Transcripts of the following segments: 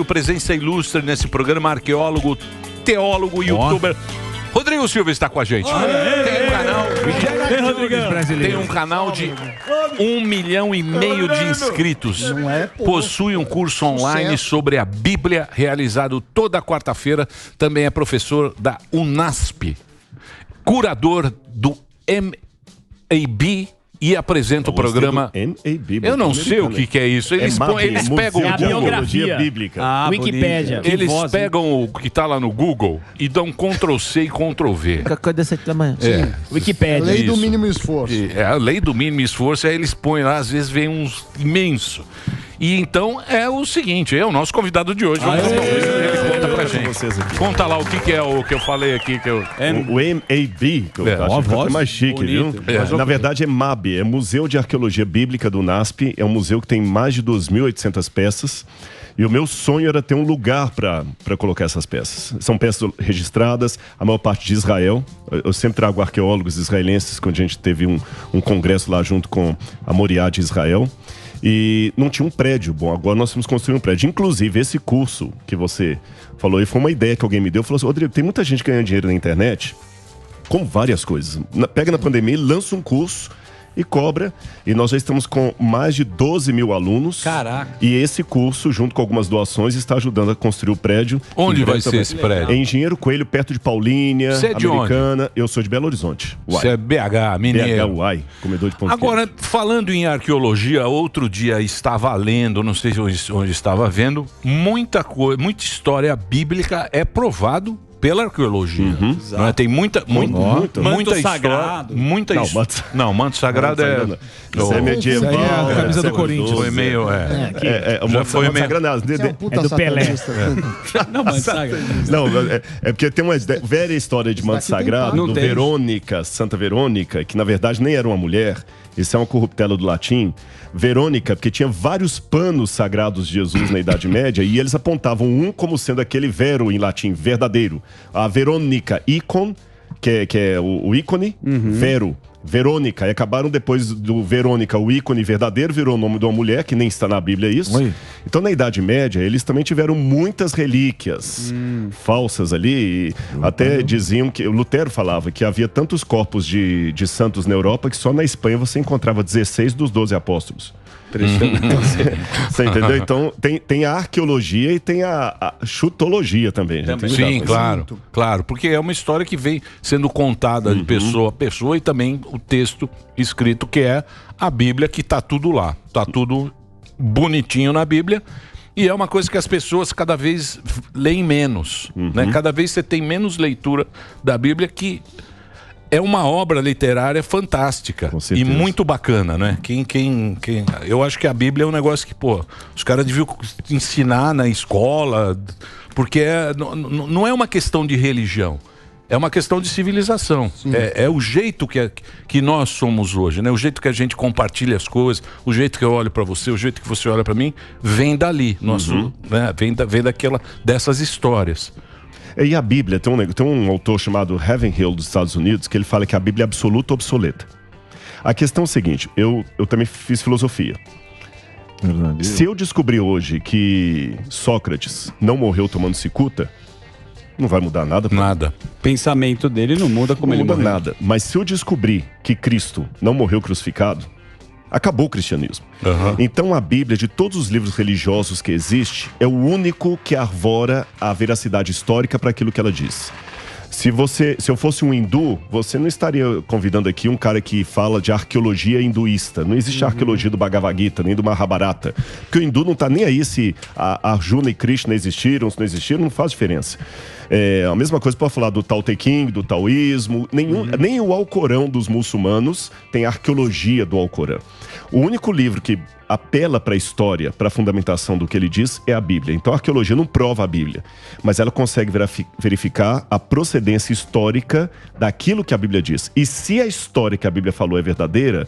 Presença ilustre nesse programa, arqueólogo, teólogo, youtuber. Rodrigo Silva está com a gente. Tem um canal de 1,5 milhão de inscritos. Possui um curso online sobre a Bíblia, realizado toda quarta-feira. Também é professor da UNASP, curador do MAB. E apresenta o programa. Eu não sei o que é isso. Eles pegam o biografia bíblica. Wikipédia. Eles pegam o que está lá no Google e dão Ctrl+C e Ctrl+V. Desse tamanho. Wikipédia. Lei do mínimo esforço. A lei do mínimo esforço, aí eles põem lá, às vezes vem uns imenso. E então é o seguinte, é o nosso convidado de hoje. Ele conta pra gente. Conta lá o que é o que eu falei aqui. O MAB, que eu acho mais chique, viu? Na verdade é MAB, é Museu de Arqueologia Bíblica do UNASP. É um museu que tem mais de 2.800 peças. E o meu sonho era ter um lugar para colocar essas peças. São peças registradas, a maior parte de Israel. Eu sempre trago arqueólogos israelenses, quando a gente teve um congresso lá junto com a Moriá de Israel. E não tinha um prédio. Bom, agora nós vamos construir um prédio. Inclusive, esse curso que você falou aí foi uma ideia que alguém me deu. Falou assim, Rodrigo, tem muita gente ganhando dinheiro na internet com várias coisas. Pega na pandemia, lança um curso e cobra. E nós já estamos com mais de 12 mil alunos. Caraca. E esse curso, junto com algumas doações, está ajudando a construir o prédio. Onde vai ser esse prédio? Em Engenheiro Coelho, perto de Paulínia, Você é de Americana. Onde? Eu sou de Belo Horizonte. Você é BH, mineiro. BH, Uai, comedor de pão de Agora, queijo. falando em arqueologia, outro dia estava lendo, não sei onde estava vendo, muita coisa, muita história bíblica é provado pela arqueologia. Não é? Tem muita história. Sagrado. Não, manto sagrado é. Isso é medieval. Isso aí é a camisa do Corinthians. Foi meio. Já foi meio. É do Pelé. Não, manto sagrado. Não, é porque tem uma velha história de manto sagrado, do Verônica, Santa Verônica, que na verdade nem era uma mulher. Isso é uma corruptela do latim. Verônica, porque tinha vários panos sagrados de Jesus na Idade Média e eles apontavam um como sendo aquele vero em latim, verdadeiro. A Verônica, ícone, que é o ícone, vero. Verônica, e acabaram depois do Verônica, o ícone verdadeiro virou o nome de uma mulher, que nem está na Bíblia isso. Então na Idade Média eles também tiveram muitas relíquias falsas ali, e até diziam que, o Lutero falava que havia tantos corpos de santos na Europa que só na Espanha você encontrava 16 dos 12 apóstolos. Você entendeu? Então tem a arqueologia e tem a chutologia também. Sim, claro, porque é uma história que vem sendo contada de pessoa a pessoa e também o texto escrito que é a Bíblia, que tá tudo lá, tá tudo bonitinho na Bíblia. E é uma coisa que as pessoas cada vez leem menos, né? Cada vez você tem menos leitura da Bíblia, que é uma obra literária fantástica e muito bacana, né? Eu acho que a Bíblia é um negócio que, os caras deviam ensinar na escola, porque não é uma questão de religião, é uma questão de civilização. É o jeito que nós somos hoje, né? O jeito que a gente compartilha as coisas, o jeito que eu olho para você, o jeito que você olha para mim, vem dali, né? Vem dessas histórias. E a Bíblia, tem um autor chamado Ravenhill dos Estados Unidos, que ele fala que a Bíblia é absoluta ou obsoleta. A questão é a seguinte, eu também fiz filosofia. Se eu descobrir hoje que Sócrates não morreu tomando cicuta, não vai mudar nada. Nada. O pensamento dele não muda como ele morreu. Não muda nada. Mas se eu descobrir que Cristo não morreu crucificado, acabou o cristianismo. Então a Bíblia, de todos os livros religiosos que existe, é o único que arvora a veracidade histórica para aquilo que ela diz. Se eu fosse um hindu, você não estaria convidando aqui um cara que fala de arqueologia hinduísta. Não existe arqueologia do Bhagavad Gita, nem do Mahabharata. Porque o hindu não está nem aí se a Arjuna e Krishna existiram, se não existiram, não faz diferença. A mesma coisa para falar do Tao Te Ching, do taoísmo. Nem o Alcorão dos muçulmanos tem arqueologia do Alcorão. O único livro que apela para a história, para a fundamentação do que ele diz, é a Bíblia. Então a arqueologia não prova a Bíblia, mas ela consegue verificar a procedência histórica daquilo que a Bíblia diz. E se a história que a Bíblia falou é verdadeira,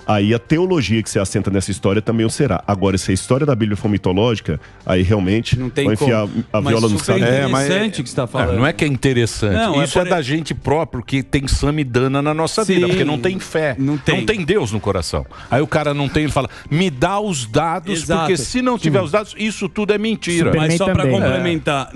aí a teologia que se assenta nessa história também o será. Agora, se a história da Bíblia for mitológica, aí realmente Não tem vai enfiar como. a viola no saco. É interessante o que você está falando. Não é que é interessante. Não, isso é da gente próprio que tem samidana na nossa vida, porque não tem fé. Não tem Deus no coração. Aí o cara não tem, ele fala, me dá os dados, porque se não tiver os dados, isso tudo é mentira. Mas só para complementar,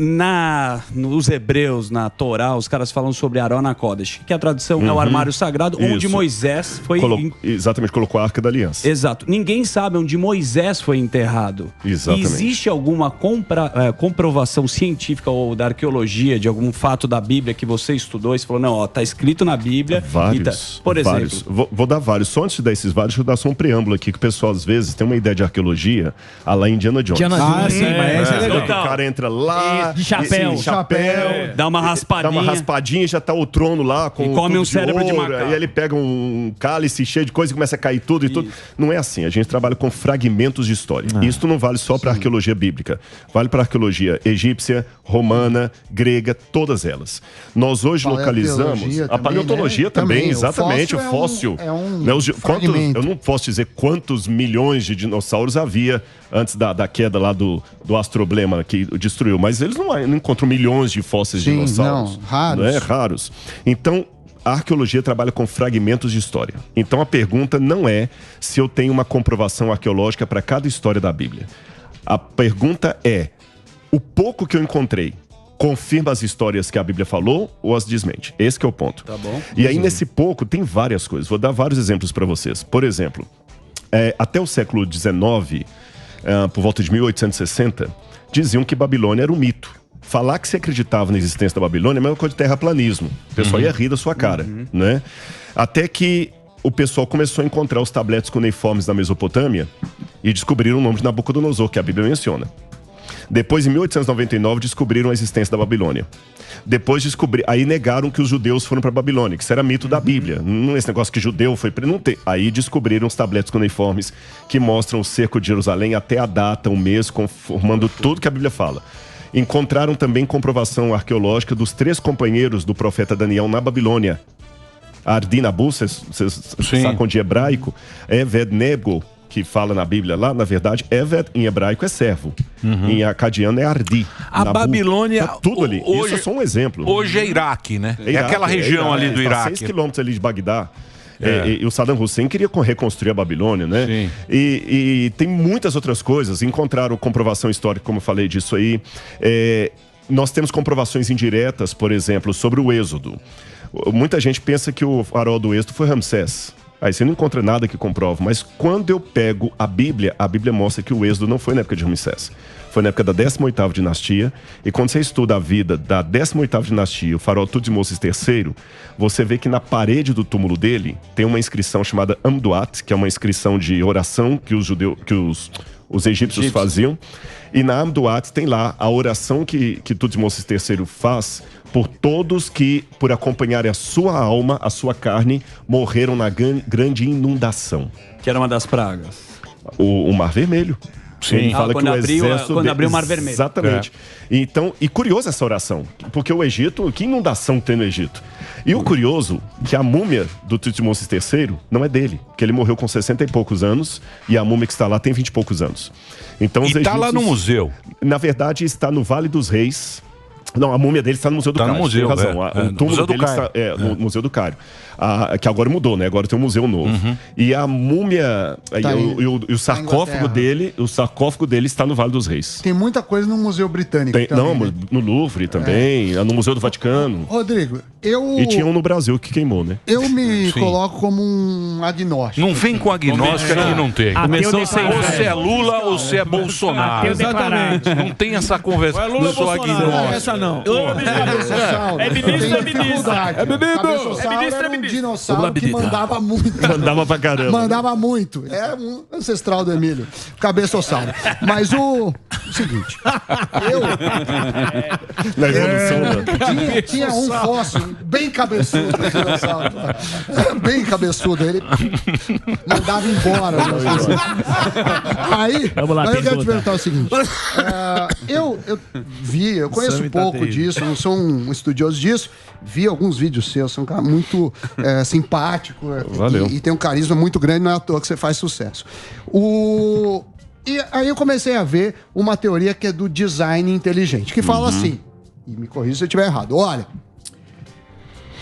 nos hebreus, na Torá, os caras falam sobre Arona Kodesh, que a tradução é o armário sagrado, onde Moisés foi... Exatamente, colocou a Arca da Aliança. Exato. Ninguém sabe onde Moisés foi enterrado. Exatamente. Existe alguma comprovação científica ou da arqueologia de algum fato da Bíblia que você estudou e você falou, não, ó, tá escrito na Bíblia. Vários. Por exemplo. Vários. Vou dar vários. Só antes de dar esses vários, deixa eu dar só um preâmbulo aqui, que o pessoal às vezes tem uma ideia de arqueologia a lá Indiana Jones. Sim, mas é legal. O cara entra lá... De chapéu. Dá uma raspadinha. Dá uma raspadinha e já tá o trono lá com e come um cérebro de ouro, macaco. E aí ele pega um cálice cheio de coisa e começa a cair tudo e tudo. Não é assim. A gente trabalha com fragmentos de história. E isso não vale só para arqueologia bíblica. Vale para arqueologia egípcia, romana, grega, todas elas. Nós hoje localizamos... A paleontologia também, exatamente. O fóssil. Eu não posso dizer quantos milhões de dinossauros havia antes da queda lá do astroblema que destruiu. Mas eles não encontram milhões de fósseis de dinossauros. Não, raros. Não é? Raros. Então, a arqueologia trabalha com fragmentos de história. Então, a pergunta não é se eu tenho uma comprovação arqueológica para cada história da Bíblia. A pergunta é, o pouco que eu encontrei confirma as histórias que a Bíblia falou ou as desmente? Esse que é o ponto. Tá bom. E aí, nesse pouco, tem várias coisas. Vou dar vários exemplos para vocês. Por exemplo, até o século XIX, por volta de 1860, diziam que Babilônia era um mito. Falar que se acreditava na existência da Babilônia é a mesma coisa de terraplanismo. O pessoal ia rir da sua cara, né? Até que o pessoal começou a encontrar os tabletes cuneiformes da Mesopotâmia e descobriram o nome de Nabucodonosor, que a Bíblia menciona. Depois, em 1899, descobriram a existência da Babilônia. Depois aí negaram que os judeus foram para a Babilônia, que isso era mito da Bíblia. Não é esse negócio que judeu foi para não ter. Aí descobriram os tabletes cuneiformes que mostram o cerco de Jerusalém até a data, o mês, conformando tudo que a Bíblia fala. Encontraram também comprovação arqueológica dos 3 companheiros do profeta Daniel na Babilônia. Ardi-Nabu, vocês sacam de hebraico, Eved-Nego, que fala na Bíblia lá, na verdade, Eved em hebraico é servo. Em acadiano é Ardi. A Nabu, Babilônia... tá tudo ali. Hoje, isso é só um exemplo. Hoje é Iraque, né? É aquela região ali do Iraque. 6 quilômetros ali de Bagdá. E o Saddam Hussein queria reconstruir a Babilônia, né? Sim. E tem muitas outras coisas. Encontraram comprovação histórica, como eu falei disso aí. Nós temos comprovações indiretas, por exemplo, sobre o Êxodo. Muita gente pensa que o faraó do Êxodo foi Ramsés. Aí você não encontra nada que comprova. Mas quando eu pego a Bíblia mostra que o Êxodo não foi na época de Ramsés. Foi na época da 18ª dinastia. E quando você estuda a vida da 18ª dinastia, o faraó Tutmosis III, você vê que na parede do túmulo dele tem uma inscrição chamada Amduat, que é uma inscrição de oração que os egípcios faziam. E na Amduat tem lá a oração que Tutmosis III faz por todos que, por acompanharem a sua alma, a sua carne, morreram na grande inundação. Que era uma das pragas. O Mar Vermelho. Sim. Ele fala que o exército quando abriu o Mar Vermelho. Exatamente. Então, e curioso essa oração, porque o Egito, que inundação tem no Egito? E o curioso, que a múmia do Tutmosis III não é dele, que ele morreu com 60 e poucos anos, e a múmia que está lá tem 20 e poucos anos. Então, os egípcios, lá no museu. Na verdade, está no Vale dos Reis. Não, a múmia dele está no Museu do Cairo. Está no museu, tem razão. O túmulo dele está no Museu do Cairo. Que agora mudou, né? Agora tem um museu novo. E a múmia e o sarcófago dele está no Vale dos Reis. Tem muita coisa no Museu Britânico também, né? No Louvre também, no Museu do Vaticano. Rodrigo, E tinha um no Brasil que queimou, né? Eu me coloco como um agnóstico. Não vem com agnóstico que não tem. Começou sem ou você é Lula ou você é Bolsonaro. Exatamente. Não tem essa conversa. Lula, eu sou agnóstico. Essa não. É ministro, é ministro. É ministro, um dinossauro que mandava muito. Mandava pra caramba. Mandava muito. É um ancestral do Emílio. Cabeçossauro. Mas o seguinte. Na evolução, tinha um fóssil bem cabeçudo. Dinossauro. Bem cabeçudo. Ele mandava embora. Aí, eu quero te perguntar o seguinte. Eu conheço pouco pouco disso, eu não sou um estudioso disso. Vi alguns vídeos seus, você é um cara muito simpático. Valeu. E tem um carisma muito grande, não é à toa que você faz sucesso. E aí eu comecei a ver uma teoria que é do design inteligente, que fala assim, e me corrija se eu estiver errado, olha,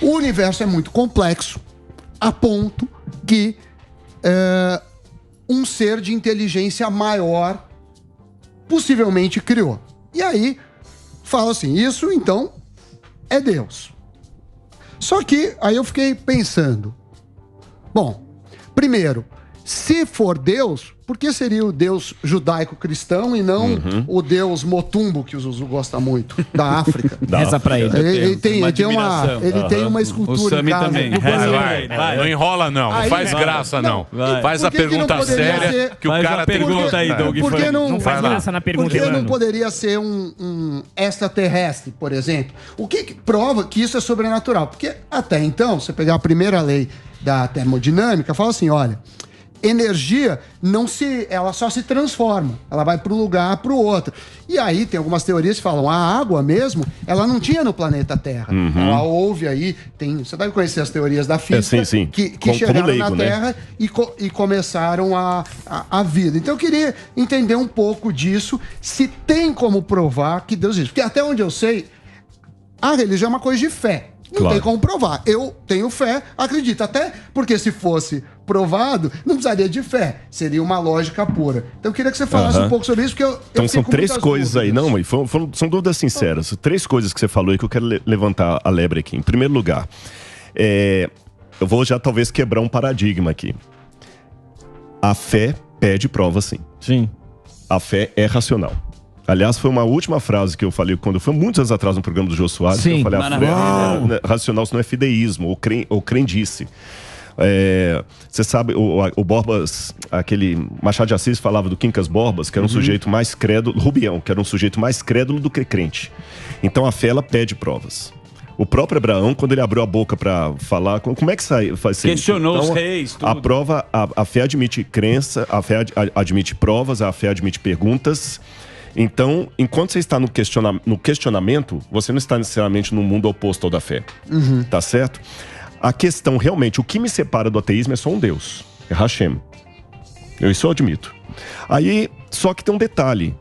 o universo é muito complexo, a ponto que um ser de inteligência maior possivelmente criou. E aí, fala assim, isso então é Deus. Só que aí eu fiquei pensando, bom, primeiro, se for Deus, por que seria o Deus judaico-cristão e não o Deus Motumbo, que o Zuzu gosta muito, da África? Reza pra ele. Ele tem uma escultura em casa. Também. Vai. Não enrola, não. Não faz graça, não. Faz a pergunta séria que o cara tem. Pergunta aí, Doug. Não faz graça na pergunta. Por que não poderia ser um extraterrestre, por exemplo? O que prova que isso é sobrenatural? Porque até então, você pegar a primeira lei da termodinâmica, fala assim, olha, energia ela só se transforma, ela vai para um lugar para o outro. E aí tem algumas teorias que falam, a água mesmo, ela não tinha no planeta Terra. Ela houve aí, você deve conhecer as teorias da física, sim. que chegaram leigo, na Terra, né? e começaram a vida. Então eu queria entender um pouco disso, se tem como provar que Deus existe. Porque até onde eu sei, a religião é uma coisa de fé. Não tem como provar. Eu tenho fé, acredito. Até porque se fosse provado, não precisaria de fé. Seria uma lógica pura. Então eu queria que você falasse um pouco sobre isso, porque então são três coisas aí. Não, mãe, são dúvidas sinceras. Três coisas que você falou aí que eu quero levantar a lebre aqui. Em primeiro lugar, eu vou já talvez quebrar um paradigma aqui. A fé pede prova, sim. Sim. A fé é racional. Aliás, foi uma última frase que eu falei quando foi muitos anos atrás no programa do Jô Soares. Sim, eu falei, racional, isso não é fideísmo ou crendice. Você sabe, o Borbas, aquele Machado de Assis falava do Quincas Borbas, que era um sujeito mais crédulo, Rubião, que era um sujeito mais crédulo do que crente. Então a fé, ela pede provas. O próprio Abraão, quando ele abriu a boca para falar, como é que faz isso? Questionou os reis, tudo. A prova, a fé admite crença, a fé admite provas, a fé admite perguntas. Então, enquanto você está no questionamento, você não está necessariamente no mundo oposto ao da fé. Tá certo? A questão, realmente, o que me separa do ateísmo é só um Deus. É Hashem. Isso eu admito. Aí, só que tem um detalhe.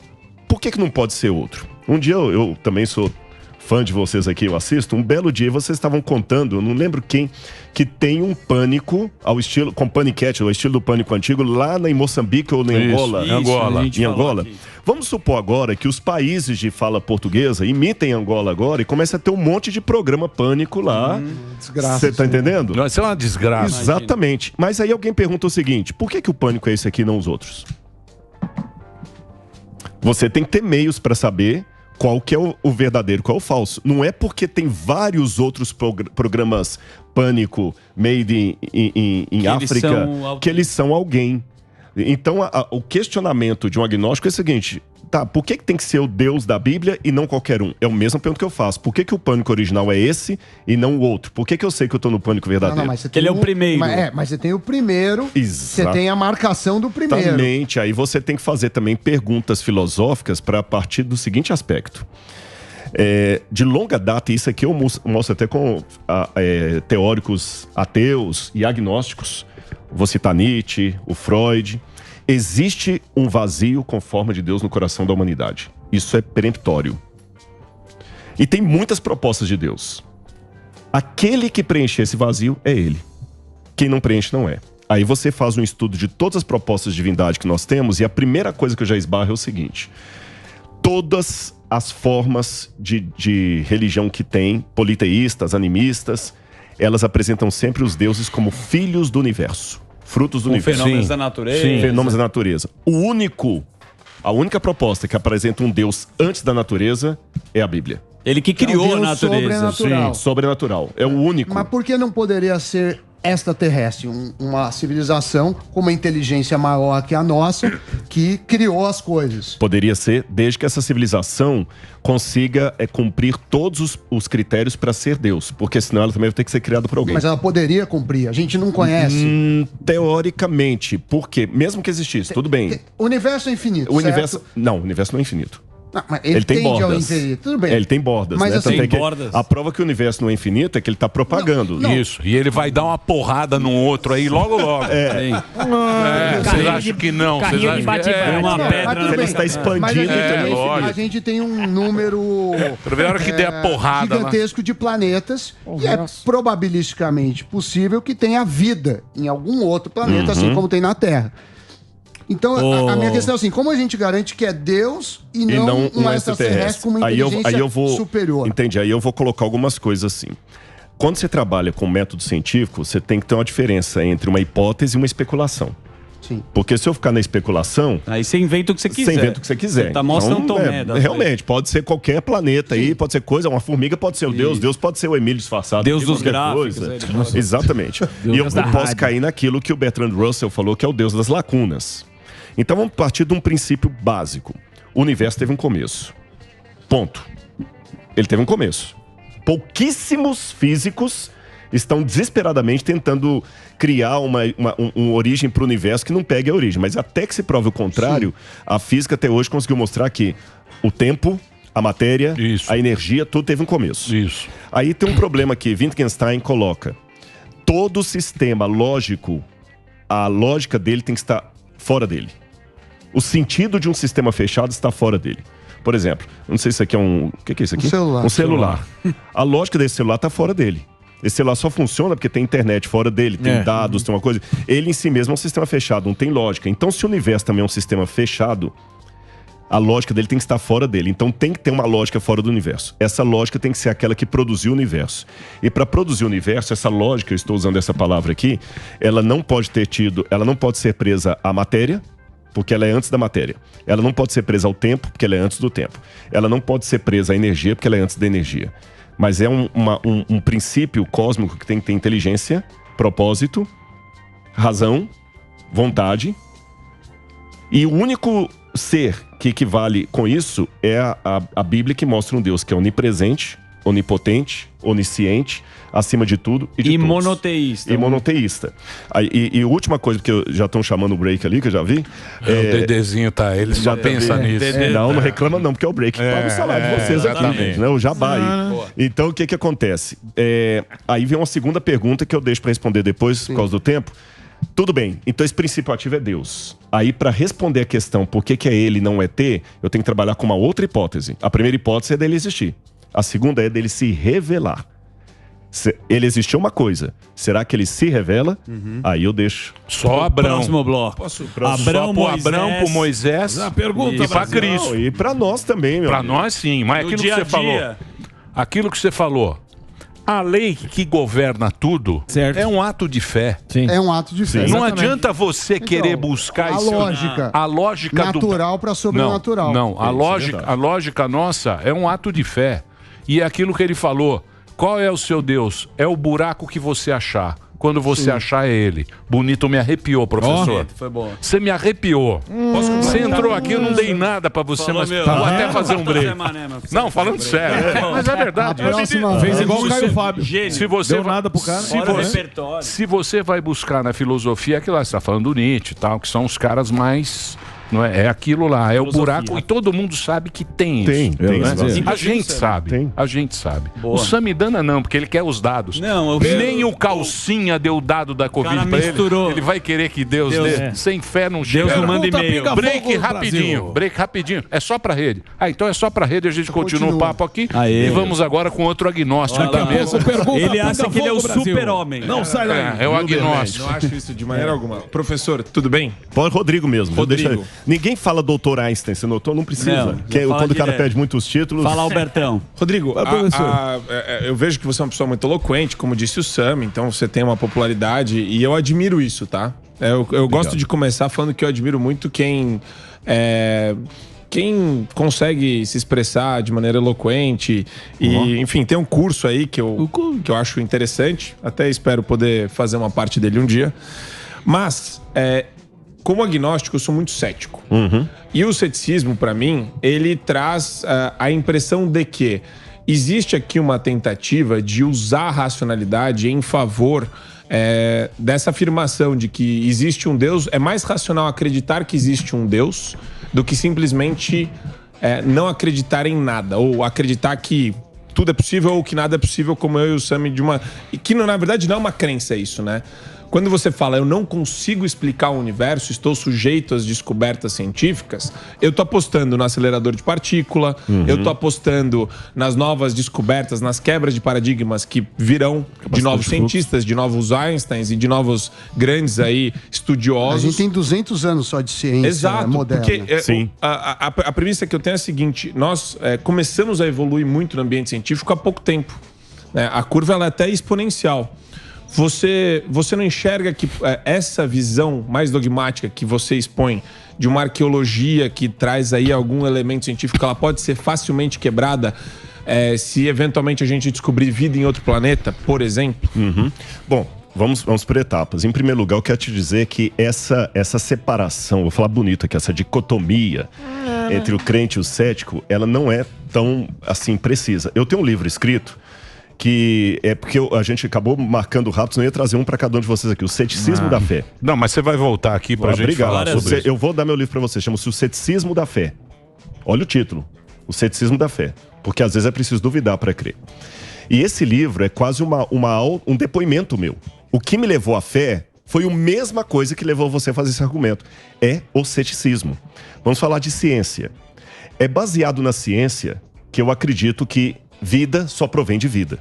Por que não pode ser outro? Um dia eu também sou fã de vocês aqui, eu assisto. Um belo dia vocês estavam contando, eu não lembro quem, que tem um pânico ao estilo, com paniquete, ao estilo do pânico antigo, lá em Moçambique ou em Angola. Em Angola. Vamos supor agora que os países de fala portuguesa imitem Angola agora e comece a ter um monte de programa pânico lá. Desgraça. Você tá entendendo? Isso é uma desgraça. Exatamente. Mas aí alguém pergunta o seguinte, por que o pânico é esse aqui e não os outros? Você tem que ter meios para saber qual que é o verdadeiro, qual é o falso. Não é porque tem vários outros programas pânico made em África que eles são alguém. Então, o questionamento de um agnóstico é o seguinte, tá, por que tem que ser o Deus da Bíblia e não qualquer um? É o mesmo pergunta que eu faço. Por que o pânico original é esse e não o outro? Por que eu sei que eu tô no pânico verdadeiro? Mas ele é o primeiro. Mas você tem o primeiro, você tem a marcação do primeiro. Exatamente. Aí você tem que fazer também perguntas filosóficas para partir do seguinte aspecto. De longa data, isso aqui eu mostro até com teóricos ateus e agnósticos, vou citar Nietzsche, o Freud. Existe um vazio com forma de Deus no coração da humanidade. Isso é peremptório. E tem muitas propostas de Deus. Aquele que preenche esse vazio é Ele. Quem não preenche não é. Aí você faz um estudo de todas as propostas de divindade que nós temos e a primeira coisa que eu já esbarro é o seguinte. Todas as formas de religião que tem, politeístas, animistas, elas apresentam sempre os deuses como filhos do universo. Frutos do universo. Fenômenos da natureza. Sim. Fenômenos da natureza. A única proposta que apresenta um Deus antes da natureza é a Bíblia. Ele que criou É um a Deus natureza. sobrenatural. Sim, sobrenatural. É o único. Mas por que não poderia ser extraterrestre? Uma civilização com uma inteligência maior que a nossa, que criou as coisas. Poderia ser, desde que essa civilização consiga cumprir todos os critérios para ser Deus. Porque senão ela também vai ter que ser criada por alguém. Mas ela poderia cumprir. A gente não conhece. Teoricamente. Por quê? Mesmo que existisse, tudo bem. O universo é infinito, O universo não é infinito. Não, mas ele tem tende ao bordas. infinito, tudo bem. Ele tem bordas, Mas né? assim, Tanto é que bordas. a prova que o universo não é infinito é que ele está propagando. Não. Isso. E ele vai dar uma porrada no outro aí logo. Vocês acham que não? Vocês Carrinho de acham que bate-bate. É uma Não, pedra. mas tudo Ele bem. está expandindo, Mas a gente, então, lógico. a gente tem um número Pra ver a hora que der a porrada lá. gigantesco de planetas e é probabilisticamente possível que tenha vida em algum outro planeta, assim como tem na Terra. Então, a minha questão é assim, como a gente garante que é Deus e não um extraterrestre com uma inteligência superior? Entendi, aí eu vou colocar algumas coisas assim. Quando você trabalha com método científico, você tem que ter uma diferença entre uma hipótese e uma especulação. Sim. Porque se eu ficar na especulação... Aí você inventa o que você quiser. Você inventa o que você quiser. Você tá mostrando Então, Tomé. realmente, pode ser qualquer planeta aí, pode ser coisa, uma formiga pode ser o Deus, Deus pode ser o Emílio disfarçado. Deus dos qualquer gráficos. coisa. Exatamente. E eu da posso rádio. cair naquilo que o Bertrand Russell falou, que é o Deus das lacunas. Então vamos partir de um princípio básico. O universo teve um começo. Ponto. Ele teve um começo. Pouquíssimos físicos estão desesperadamente tentando criar uma origem para o universo que não pegue a origem. Mas até que se prove o contrário, a física até hoje conseguiu mostrar que o tempo, a matéria, a energia, tudo teve um começo. Isso. Aí tem um problema que Wittgenstein coloca. Todo sistema lógico, a lógica dele tem que estar fora dele. O sentido de um sistema fechado está fora dele. Por exemplo, não sei se isso aqui é um... O que é isso aqui? Um celular. Um celular. A lógica desse celular está fora dele. Esse celular só funciona porque tem internet fora dele, tem dados, tem uma coisa... Ele em si mesmo é um sistema fechado, não tem lógica. Então, se o universo também é um sistema fechado, a lógica dele tem que estar fora dele. Então, tem que ter uma lógica fora do universo. Essa lógica tem que ser aquela que produziu o universo. E para produzir o universo, essa lógica, eu estou usando essa palavra aqui, ela não pode ser presa à matéria, porque ela é antes da matéria. Ela não pode ser presa ao tempo, porque ela é antes do tempo. Ela não pode ser presa à energia, porque ela é antes da energia. Mas é um princípio cósmico que tem que ter inteligência, propósito, razão, vontade. E o único ser que equivale com isso é a Bíblia, que mostra um Deus que é onipresente, onipotente, onisciente, acima de tudo e de todos. Monoteísta. E monoteísta. E a última coisa, que já estão chamando o break ali, que eu já vi. O Dedezinho tá, ele já pensa nisso. Não reclama não, porque é o break que paga o salário de vocês aqui, gente, né? O jabá aí. Então, o que acontece? Aí vem uma segunda pergunta que eu deixo para responder depois, por causa do tempo. Tudo bem, então esse princípio ativo é Deus. Aí, para responder a questão por que é ele e não é ET, eu tenho que trabalhar com uma outra hipótese. A primeira hipótese é dele existir. A segunda é dele se revelar. Ele existiu uma coisa. Será que ele se revela? Aí eu deixo. Só Abrão. Próximo bloco. Abrão, pro Moisés. A pergunta e para Cristo. E para nós também, meu Para amigo. nós sim, mas aquilo que você falou. Aquilo que você falou. A lei que governa tudo é um ato de fé. Sim. É um ato de fé. Não adianta você querer buscar a lógica natural para sobrenatural. Não, a lógica nossa é um ato de fé. E é aquilo que ele falou. Qual é o seu Deus? É o buraco que você achar. Quando você achar, é ele. Bonito, me arrepiou, professor. Foi bom. Você me arrepiou. Você entrou aqui, eu não dei nada pra você, mas vou até fazer um break. Não, falando sério. Mas é verdade. Fez igual o Caio Fábio. Se você Deu nada pro cara. Se você vai buscar na filosofia, aquilo lá, você tá falando do Nietzsche e tal, que são os caras mais... Não é aquilo lá, é o buraco, e todo mundo sabe que tem isso. Tem, né? A gente sabe. A gente sabe. O Samidana não, porque ele quer os dados. Não, nem o Calcinha deu o dado da Covid pra ele. Ele vai querer que Deus dê. Sem fé não chega. Deus não manda e-mail. Break rapidinho. É só pra rede. Então é só pra rede, a gente continua o papo aqui. E vamos agora com outro agnóstico da mesa. Ele acha que ele é o super-homem. Não sai daí. É o agnóstico. Não acho isso de maneira alguma. Professor, tudo bem? Pode Rodrigo mesmo. Rodrigo. Ninguém fala doutor Einstein, você notou? Não precisa. Quando o cara pede muitos títulos... Fala, Albertão. Rodrigo, eu vejo que você é uma pessoa muito eloquente, como disse o Sam, então você tem uma popularidade e eu admiro isso, tá? Eu gosto de começar falando que eu admiro muito quem consegue se expressar de maneira eloquente e, enfim, tem um curso aí que eu acho interessante, até espero poder fazer uma parte dele um dia, mas... como agnóstico, eu sou muito cético. E o ceticismo, para mim, ele traz a impressão de que existe aqui uma tentativa de usar a racionalidade em favor dessa afirmação de que existe um Deus. É mais racional acreditar que existe um Deus do que simplesmente não acreditar em nada, ou acreditar que tudo é possível ou que nada é possível, como eu e o Sami, e que na verdade não é uma crença isso, né? Quando você fala, eu não consigo explicar o universo, estou sujeito às descobertas científicas, eu tô apostando no acelerador de partícula, eu tô apostando nas novas descobertas, nas quebras de paradigmas que virão de novos cientistas, de novos Einsteins e de novos grandes aí estudiosos. A gente tem 200 anos só de ciência moderna. Porque a premissa que eu tenho é a seguinte, nós começamos a evoluir muito no ambiente científico há pouco tempo, né? A curva ela é até exponencial. Você não enxerga que essa visão mais dogmática que você expõe de uma arqueologia que traz aí algum elemento científico, ela pode ser facilmente quebrada se eventualmente a gente descobrir vida em outro planeta, por exemplo? Bom, vamos por etapas. Em primeiro lugar, eu quero te dizer que essa separação, vou falar bonito aqui, essa dicotomia entre o crente e o cético, ela não é tão assim precisa. Eu tenho um livro escrito que é porque a gente acabou marcando rápido, não ia trazer um para cada um de vocês aqui, o Ceticismo da Fé. Não, mas você vai voltar aqui pra gente falar sobre isso. Eu vou dar meu livro para você, chama-se O Ceticismo da Fé. Olha o título, O Ceticismo da Fé, porque às vezes é preciso duvidar para crer. E esse livro é quase um depoimento meu. O que me levou à fé foi a mesma coisa que levou você a fazer esse argumento. É o ceticismo. Vamos falar de ciência. É baseado na ciência que eu acredito que vida só provém de vida.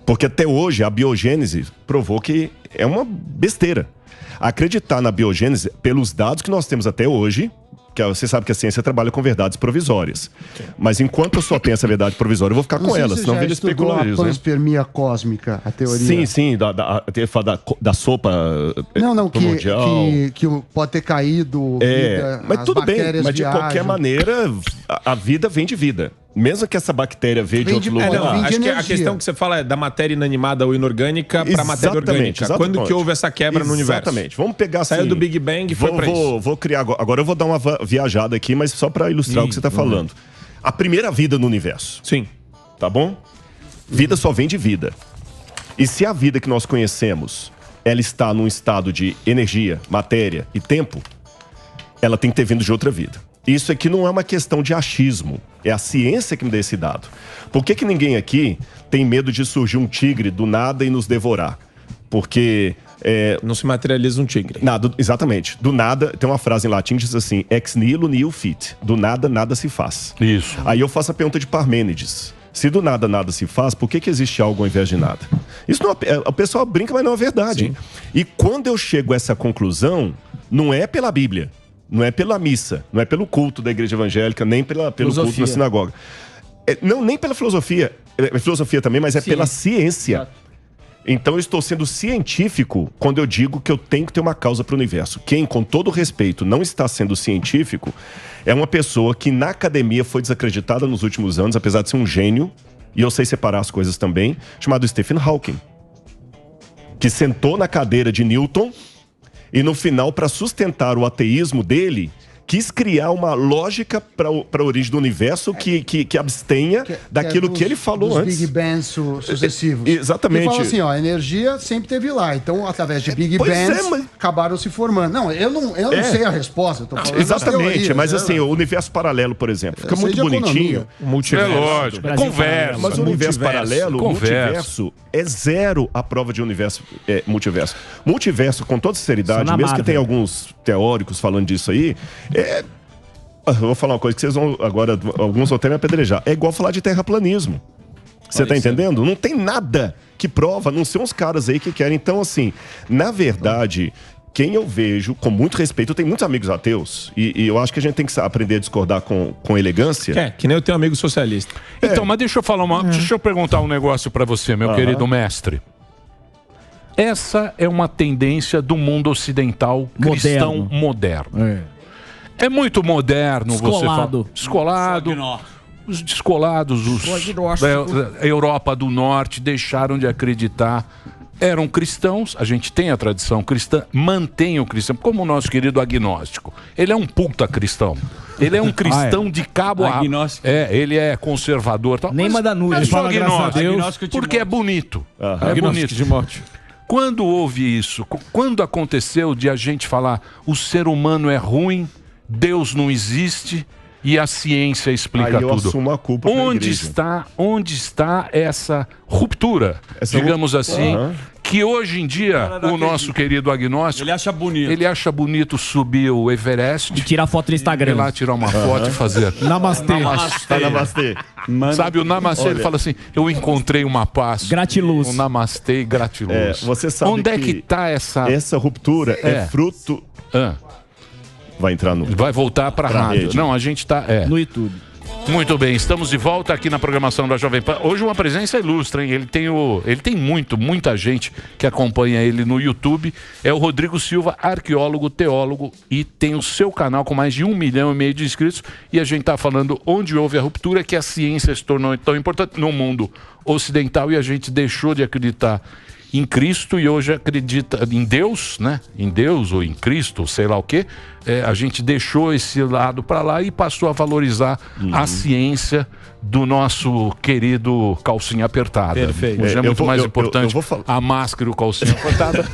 Porque até hoje a biogênese provou que é uma besteira. Acreditar na biogênese, pelos dados que nós temos até hoje, que você sabe que a ciência trabalha com verdades provisórias. Mas enquanto eu só tenho essa verdade provisória, eu vou ficar com ela, senão vira especularismo. A panspermia cósmica, a teoria. Sim, da sopa primordial. Que pode ter caído vida, mas tudo bem, mas de viagem. qualquer maneira, a vida vem de vida. Mesmo que essa bactéria veio de outro lugar. Acho que a questão que você fala é da matéria inanimada ou inorgânica para a matéria orgânica. Exatamente. Quando que houve essa quebra no universo? Exatamente. Vamos pegar assim... Saiu do Big Bang e foi pra isso. Vou criar agora. Eu vou dar uma viajada aqui, mas só para ilustrar o que você está falando. A primeira vida no universo. Sim. Tá bom? Vida só vem de vida. E se a vida que nós conhecemos, ela está num estado de energia, matéria e tempo, ela tem que ter vindo de outra vida. Isso aqui não é uma questão de achismo. É a ciência que me dá esse dado. Por que ninguém aqui tem medo de surgir um tigre do nada e nos devorar? Porque... não se materializa um tigre. Exatamente. Do nada, tem uma frase em latim que diz assim, ex nihilo nihil fit. Do nada, nada se faz. Isso. Aí eu faço a pergunta de Parmênides. Se do nada, nada se faz, por que existe algo ao invés de nada? Isso não o pessoal brinca, mas não é verdade. Sim. E quando eu chego a essa conclusão, não é pela Bíblia. Não é pela missa, não é pelo culto da igreja evangélica, nem pelo culto da sinagoga. Nem pela filosofia. Filosofia também, mas pela ciência. Exato. Então eu estou sendo científico quando eu digo que eu tenho que ter uma causa para o universo. Quem, com todo respeito, não está sendo científico é uma pessoa que na academia foi desacreditada nos últimos anos, apesar de ser um gênio, e eu sei separar as coisas também, chamado Stephen Hawking, que sentou na cadeira de Newton e no final, para sustentar o ateísmo dele, quis criar uma lógica para a origem do universo que abstenha daquilo que ele falou antes. Big Bangs sucessivos. Exatamente. Ele fala assim, a energia sempre teve lá. Então, através de Big Bangs, acabaram se formando. Não, eu não sei a resposta. Eu tô falando exatamente, teorias, mas assim, o universo paralelo, por exemplo, fica muito bonitinho. Multiverso. É lógico. Conversa. Mas o universo paralelo, o multiverso, é zero a prova de universo multiverso. Multiverso, com toda sinceridade, mesmo Marvel. Que tem alguns teóricos falando disso aí, eu vou falar uma coisa que vocês vão agora, alguns vão até me apedrejar. É igual falar de terraplanismo. Você tá entendendo? Não tem nada que prova, não são os caras aí que querem. Então, assim, na verdade, quem eu vejo, com muito respeito, eu tenho muitos amigos ateus, e eu acho que a gente tem que aprender a discordar com elegância. Que nem eu tenho amigo socialista. Então, mas deixa eu falar deixa eu perguntar um negócio pra você, meu querido mestre. Essa é uma tendência do mundo ocidental cristão moderno. É muito moderno, descolado. Você fala. Descolado. Os descolados, da Europa do Norte, deixaram de acreditar. Eram cristãos, a gente tem a tradição cristã, mantém o cristão, como o nosso querido agnóstico. Ele é um puta cristão. Ele é um cristão de cabo a rabo. Ele é conservador. Tal, nem manda nude. Ele fala agnóstico, porque é bonito. É bonito. De morte. Quando houve isso, quando aconteceu de a gente falar o ser humano é ruim, Deus não existe, e a ciência explica Aí eu tudo. assumo a culpa pela igreja. Onde está essa ruptura, digamos assim, que hoje em dia o nosso querido agnóstico, ele acha bonito. Ele acha bonito subir o Everest e tirar foto no Instagram. Ir lá tirar uma foto e fazer Namastê. Namastê. Sabe, o namastê, ele fala assim, eu encontrei uma paz. Gratiluz. Um namastê e gratiluz. Você sabe onde é que tá essa ruptura é fruto... Vai entrar no... Vai voltar pra rádio. Rede. Não, a gente tá... No YouTube. Muito bem, estamos de volta aqui na programação da Jovem Pan. Hoje uma presença ilustre, hein? Ele tem muita gente que acompanha ele no YouTube. É o Rodrigo Silva, arqueólogo, teólogo, e tem o seu canal com mais de 1,5 milhão de inscritos. E a gente está falando onde houve a ruptura, que a ciência se tornou tão importante no mundo ocidental e a gente deixou de acreditar em Cristo e hoje acredita em Deus, né? Em Deus ou em Cristo, sei lá o quê. A gente deixou esse lado para lá e passou a valorizar a ciência do nosso querido calcinha apertada. Perfeito. Hoje é muito mais importante a máscara e o calcinha apertada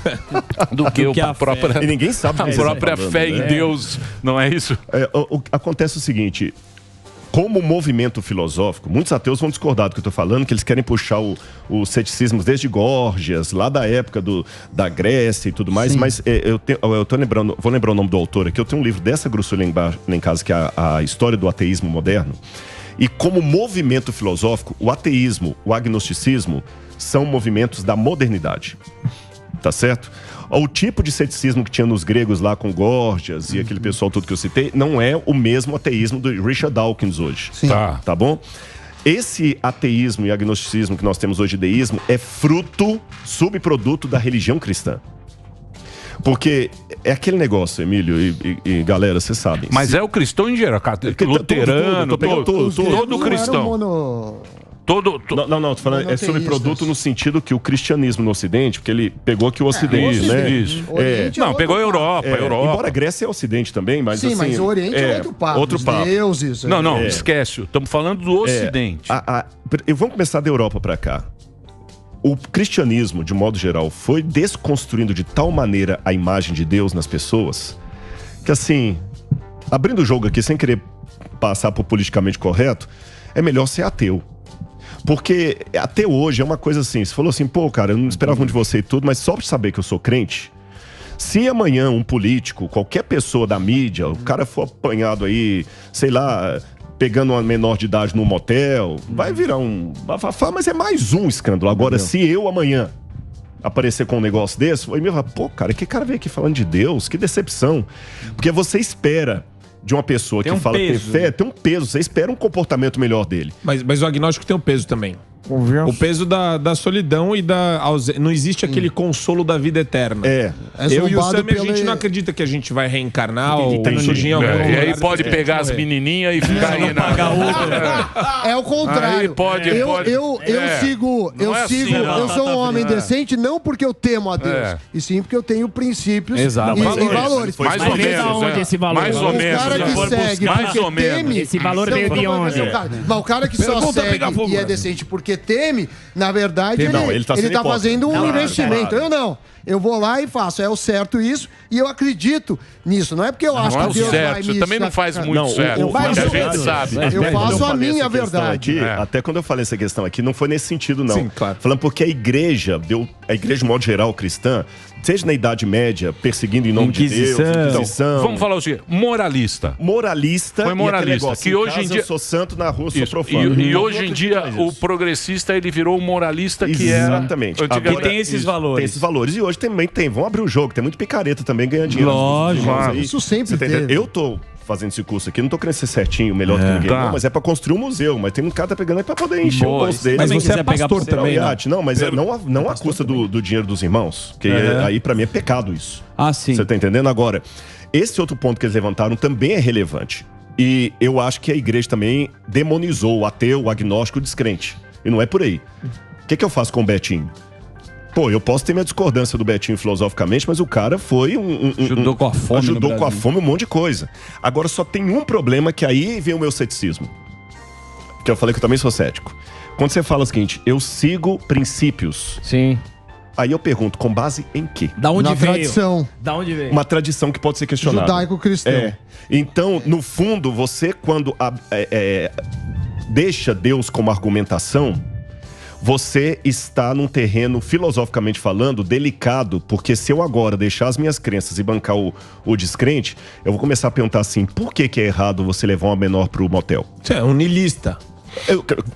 do que a própria, e ninguém sabe a própria fé em Deus, não é isso? Acontece o seguinte... Como movimento filosófico, muitos ateus vão discordar do que eu estou falando, que eles querem puxar o ceticismo desde Górgias, lá da época da Grécia e tudo mais. Sim. Mas vou lembrar o nome do autor aqui. Eu tenho um livro dessa grossura lá em casa, que é a História do Ateísmo Moderno. E como movimento filosófico, o ateísmo, o agnosticismo são movimentos da modernidade. Tá certo? O tipo de ceticismo que tinha nos gregos lá com Górgias e aquele pessoal todo que eu citei, não é o mesmo ateísmo do Richard Dawkins hoje. Sim. Tá bom? Esse ateísmo e agnosticismo que nós temos hoje, deísmo, é fruto, subproduto da religião cristã. Porque é aquele negócio, Emílio e galera, vocês sabem. Mas é o cristão em geral, luterano, todo cristão. Não, tô falando, é subproduto no sentido que o cristianismo no Ocidente, porque ele pegou aqui o Ocidente, né? Isso. Não, pegou a Europa. Embora a Grécia é Ocidente também, mas sim, assim... mas o Oriente é outro papo. Deuses. Não, esquece. Estamos falando do Ocidente. Vamos começar da Europa para cá. O cristianismo, de modo geral, foi desconstruindo de tal maneira a imagem de Deus nas pessoas, que assim, abrindo o jogo aqui sem querer passar por politicamente correto, é melhor ser ateu. Porque até hoje é uma coisa assim, você falou assim, pô, cara, eu não esperava muito de você e tudo, mas só pra saber que eu sou crente, se amanhã um político, qualquer pessoa da mídia, o cara for apanhado aí, sei lá, pegando uma menor de idade num motel, vai virar um bafafá, mas é mais um escândalo. Agora, se eu amanhã aparecer com um negócio desse, eu me falo, pô, cara, que cara veio aqui falando de Deus, que decepção. Porque você espera de uma pessoa que fala ter fé, tem um peso, você espera um comportamento melhor dele. Mas o agnóstico tem um peso também. O peso da solidão e da ausência. Não existe aquele consolo da vida eterna. Eu e o Sammy, a gente não acredita que a gente vai reencarnar ou surgir em algum lugar. E aí pode pegar as menininhas e ficar aí É o contrário. Eu sou um homem decente não porque eu temo a Deus, e sim porque eu tenho princípios e valores. Mais ou menos. Esse valor? Mais ou menos. O cara que segue porque teme... Esse valor veio de onde? Mas o cara que só segue e é decente porque teme, na verdade, ele tá fazendo um investimento. Eu não. Eu vou lá e faço. É o certo isso. E eu acredito nisso. Não é porque eu acho que Deus vai me... Você também não faz muito certo. A gente sabe. Eu faço a minha verdade. Até quando eu falei essa questão aqui, não foi nesse sentido, não. Sim, claro. Falando porque a igreja, de modo geral, cristã, seja na Idade Média, perseguindo em nome de Deus, Inquisição. Vamos falar o seguinte, moralista. Foi moralista. Que hoje em dia... eu sou santo, na rua sou profano. E hoje em dia, o progressista, ele virou o moralista que era... Exatamente. Que tem esses valores. Tem esses valores. E hoje também tem. Vamos abrir o jogo. Tem muito picareta também ganhando dinheiro. Lógico. Isso sempre teve. Eu tô fazendo esse curso aqui, não tô querendo ser certinho, melhor do que ninguém, não, mas é pra construir um museu. Mas tem um cara que tá pegando aí pra poder encher o bolso dele. Mas você é pastor também, não, mas não a custa do dinheiro dos irmãos. Que aí pra mim é pecado isso. Sim. Você tá entendendo? Agora, esse outro ponto que eles levantaram também é relevante. E eu acho que a igreja também demonizou o ateu, o agnóstico, o descrente. E não é por aí. O que eu faço com o Betinho? Pô, eu posso ter minha discordância do Betinho filosoficamente, mas o cara foi ajudou com a fome. Ajudou com a fome um monte de coisa. Agora só tem um problema, que aí vem o meu ceticismo. Que eu falei que eu também sou cético. Quando você fala o seguinte, eu sigo princípios. Sim. Aí eu pergunto, com base em quê? Da onde veio? Tradição. Da onde veio? Uma tradição que pode ser questionada. Judaico-cristão. Então, no fundo, você quando deixa Deus como argumentação, você está num terreno, filosoficamente falando, delicado, porque se eu agora deixar as minhas crenças e bancar o descrente, eu vou começar a perguntar assim, por que é errado você levar uma menor pro motel? Você é um niilista.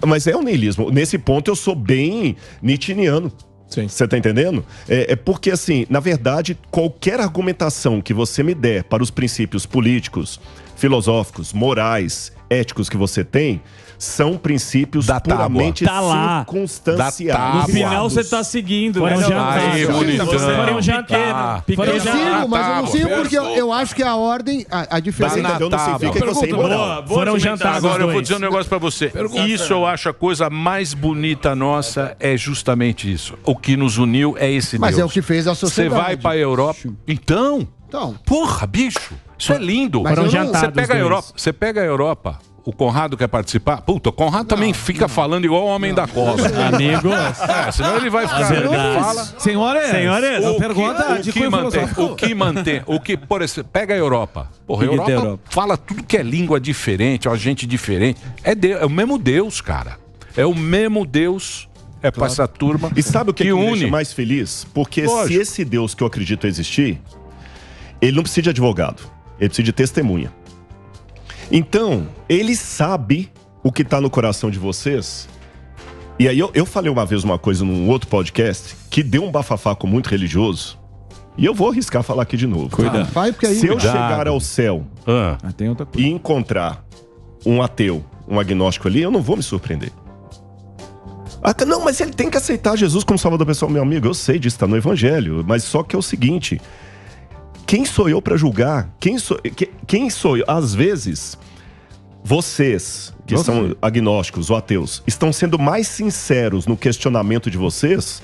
Mas é um niilismo. Nesse ponto eu sou bem nietzscheano. Você tá entendendo? É porque, assim, na verdade, qualquer argumentação que você me der para os princípios políticos, filosóficos, morais, éticos que você tem, são princípios puramente circunstanciais. No final você tá seguindo. Foram jantar. Foram jantar. Eu sigo, mas eu não sigo porque eu acho que a ordem, a diferença... Não significa que você é imoral. Foram jantar. Agora eu vou dizer um negócio pra você. Isso eu acho a coisa mais bonita nossa, é justamente isso. O que nos uniu é esse Deus. Mas é o que fez a sociedade. Você vai pra Europa... Então, porra, bicho, isso é lindo. Você pega a Europa... O Conrado quer participar? Puta, o Conrado também fica falando igual o homem da cobra. Amigo. Senão ele vai ficar... Senhores, por exemplo, pega a Europa. Porra, a Europa fala tudo que é língua diferente, ó, gente diferente. É o mesmo Deus, cara. É o mesmo Deus... pra essa turma. E sabe o que me deixa mais feliz? Porque se esse Deus que eu acredito existir, ele não precisa de advogado. Ele precisa de testemunha. Então, ele sabe o que está no coração de vocês. E aí eu falei uma vez uma coisa num outro podcast que deu um bafafaco muito religioso. E eu vou arriscar falar aqui de novo. Cuidado. Se eu chegar ao céu e encontrar um ateu, um agnóstico ali, eu não vou me surpreender. Não, mas ele tem que aceitar Jesus como salvador pessoal. Meu amigo, eu sei disso, está no evangelho. Mas só que é o seguinte... Quem sou eu para julgar? Quem sou eu? Às vezes, vocês, que são agnósticos ou ateus, estão sendo mais sinceros no questionamento de vocês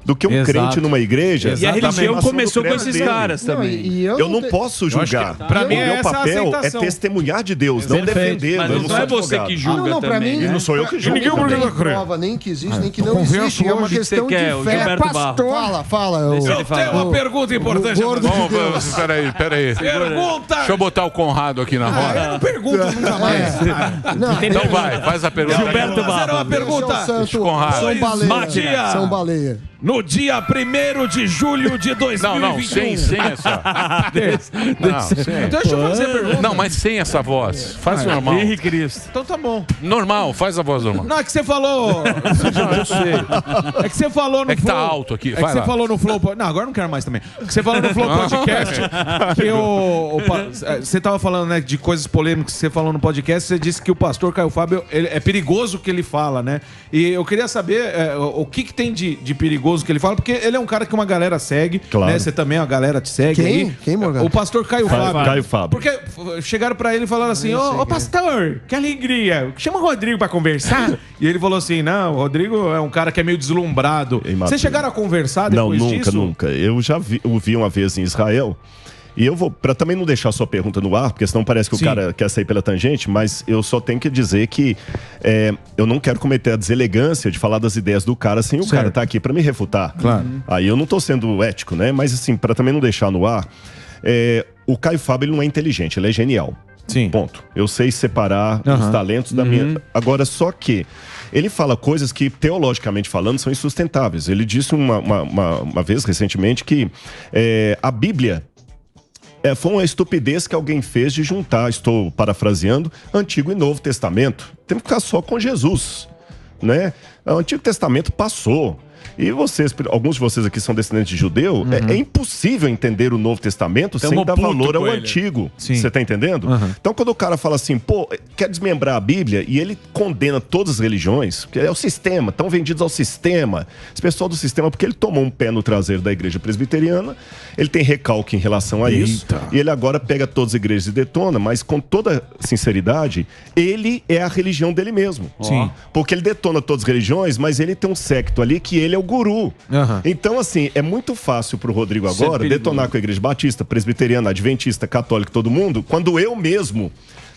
do que um crente numa igreja. E a religião começou com esses caras também. Eu não posso julgar. Pra mim, o meu papel é testemunhar de Deus, não defendê-lo. Mas não é você que julga também. Não sou eu que julgo. Ninguém tem prova nem que existe, nem que não existe. É uma questão de fé. Fala. Eu tenho uma pergunta importante. Peraí. Pergunta! Deixa eu botar o Conrado aqui na roda. Eu não pergunto nunca mais. Então vai, faz a pergunta. Gilberto Barros. Uma pergunta. São Baleia. No dia 1º de julho de 2021. Não, sem essa. Deixa eu fazer a pergunta. Não, mas sem essa voz. Faz normal. Henrique Cristo. Então tá bom. Normal, faz a voz normal. Não, é que você falou... Não, eu sei. É que você falou no Flow... É que tá alto aqui, vai lá. Você falou no Flow... Não, agora não quero mais também. É que você falou no Flow Podcast que você tava falando, né, de coisas polêmicas que você falou no podcast, você disse que o pastor Caio Fábio, é perigoso o que ele fala, né? E eu queria saber o que tem de perigoso que ele fala, porque ele é um cara que uma galera segue, claro. Né? Você também, a galera te segue. Quem, Morgan? O pastor Caio Fábio. Caio Fábio. Porque chegaram pra ele e falaram assim, ô pastor, que alegria, chama o Rodrigo pra conversar. E ele falou assim, não, o Rodrigo é um cara que é meio deslumbrado. Vocês chegaram a conversar depois disso? Nunca. Eu já o vi uma vez em Israel. E eu vou, pra também não deixar a sua pergunta no ar, porque senão parece que o cara quer sair pela tangente, mas eu só tenho que dizer que eu não quero cometer a deselegância de falar das ideias do cara sem o cara tá aqui pra me refutar. Claro. Aí eu não tô sendo ético, né? Mas assim, pra também não deixar no ar, o Caio Fábio ele não é inteligente, ele é genial. Sim. Ponto. Eu sei separar os talentos da minha... Agora, só que ele fala coisas que, teologicamente falando, são insustentáveis. Ele disse uma vez, recentemente, que a Bíblia foi uma estupidez que alguém fez de juntar, estou parafraseando, Antigo e Novo Testamento. Temos que ficar só com Jesus, né? O Antigo Testamento passou. E vocês, alguns de vocês aqui são descendentes de judeu, é impossível entender o Novo Testamento sem dar valor ao Antigo. Você tá entendendo? Então, quando o cara fala assim, pô, quer desmembrar a Bíblia, e ele condena todas as religiões, porque é o sistema, estão vendidos ao sistema. Esse pessoal do sistema, porque ele tomou um pé no traseiro da igreja presbiteriana, ele tem recalque em relação a isso, e ele agora pega todas as igrejas e detona, mas com toda sinceridade, ele é a religião dele mesmo. Sim. Porque ele detona todas as religiões, mas ele tem um séquito ali que ele é o guru. Então, assim, é muito fácil pro Rodrigo agora detonar com a igreja batista, presbiteriana, adventista, católica, todo mundo, quando eu mesmo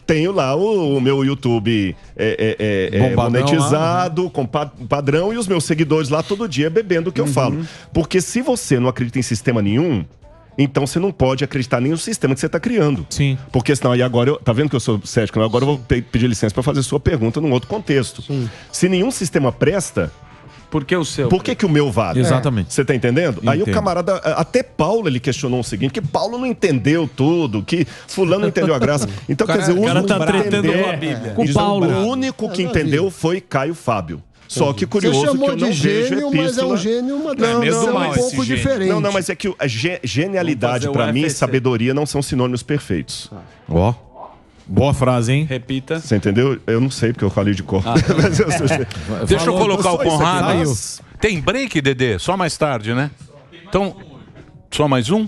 tenho lá o meu YouTube monetizado, com padrão, e os meus seguidores lá todo dia bebendo o que eu falo. Porque se você não acredita em sistema nenhum, então você não pode acreditar nem no sistema que você está criando. Sim. Porque senão, aí agora, tá vendo que eu sou cético? Agora eu vou pedir licença para fazer sua pergunta num outro contexto. Sim. Se nenhum sistema presta, por que o seu? por que o meu vale? Exatamente. Você tá entendendo? Entendo. Aí o camarada, até Paulo, ele questionou o seguinte, que Paulo não entendeu tudo, que fulano não entendeu a graça. Então, quer dizer, o cara único tá que tretando entendeu, com a Bíblia. Com Paulo. o único que entendeu foi Caio Fábio. Só que curioso Você chamou que eu não de gênio, vejo mas é um gênio, uma definição um pouco diferente. Não, mas é que a genialidade, pra mim, e sabedoria não são sinônimos perfeitos. Ó. Boa frase, hein? Repita. Você entendeu? Eu não sei, porque eu falei de cor. Mas eu sei. Deixa eu colocar o só isso aqui, Conrado. mas- Tem break, Dedê? Só mais tarde, né? Então, só mais um?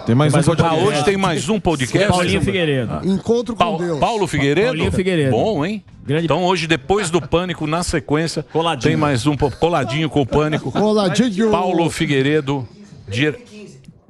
Tem mais um Ah, hoje tem mais um podcast? Paulinho Figueiredo. Encontro com Deus. Paulo Figueiredo? Paulinho Figueiredo. Bom, hein? Grande- Então hoje, depois do Pânico, na sequência, Coladinho. tem mais um coladinho com o Pânico. Coladinho. Paulo Figueiredo.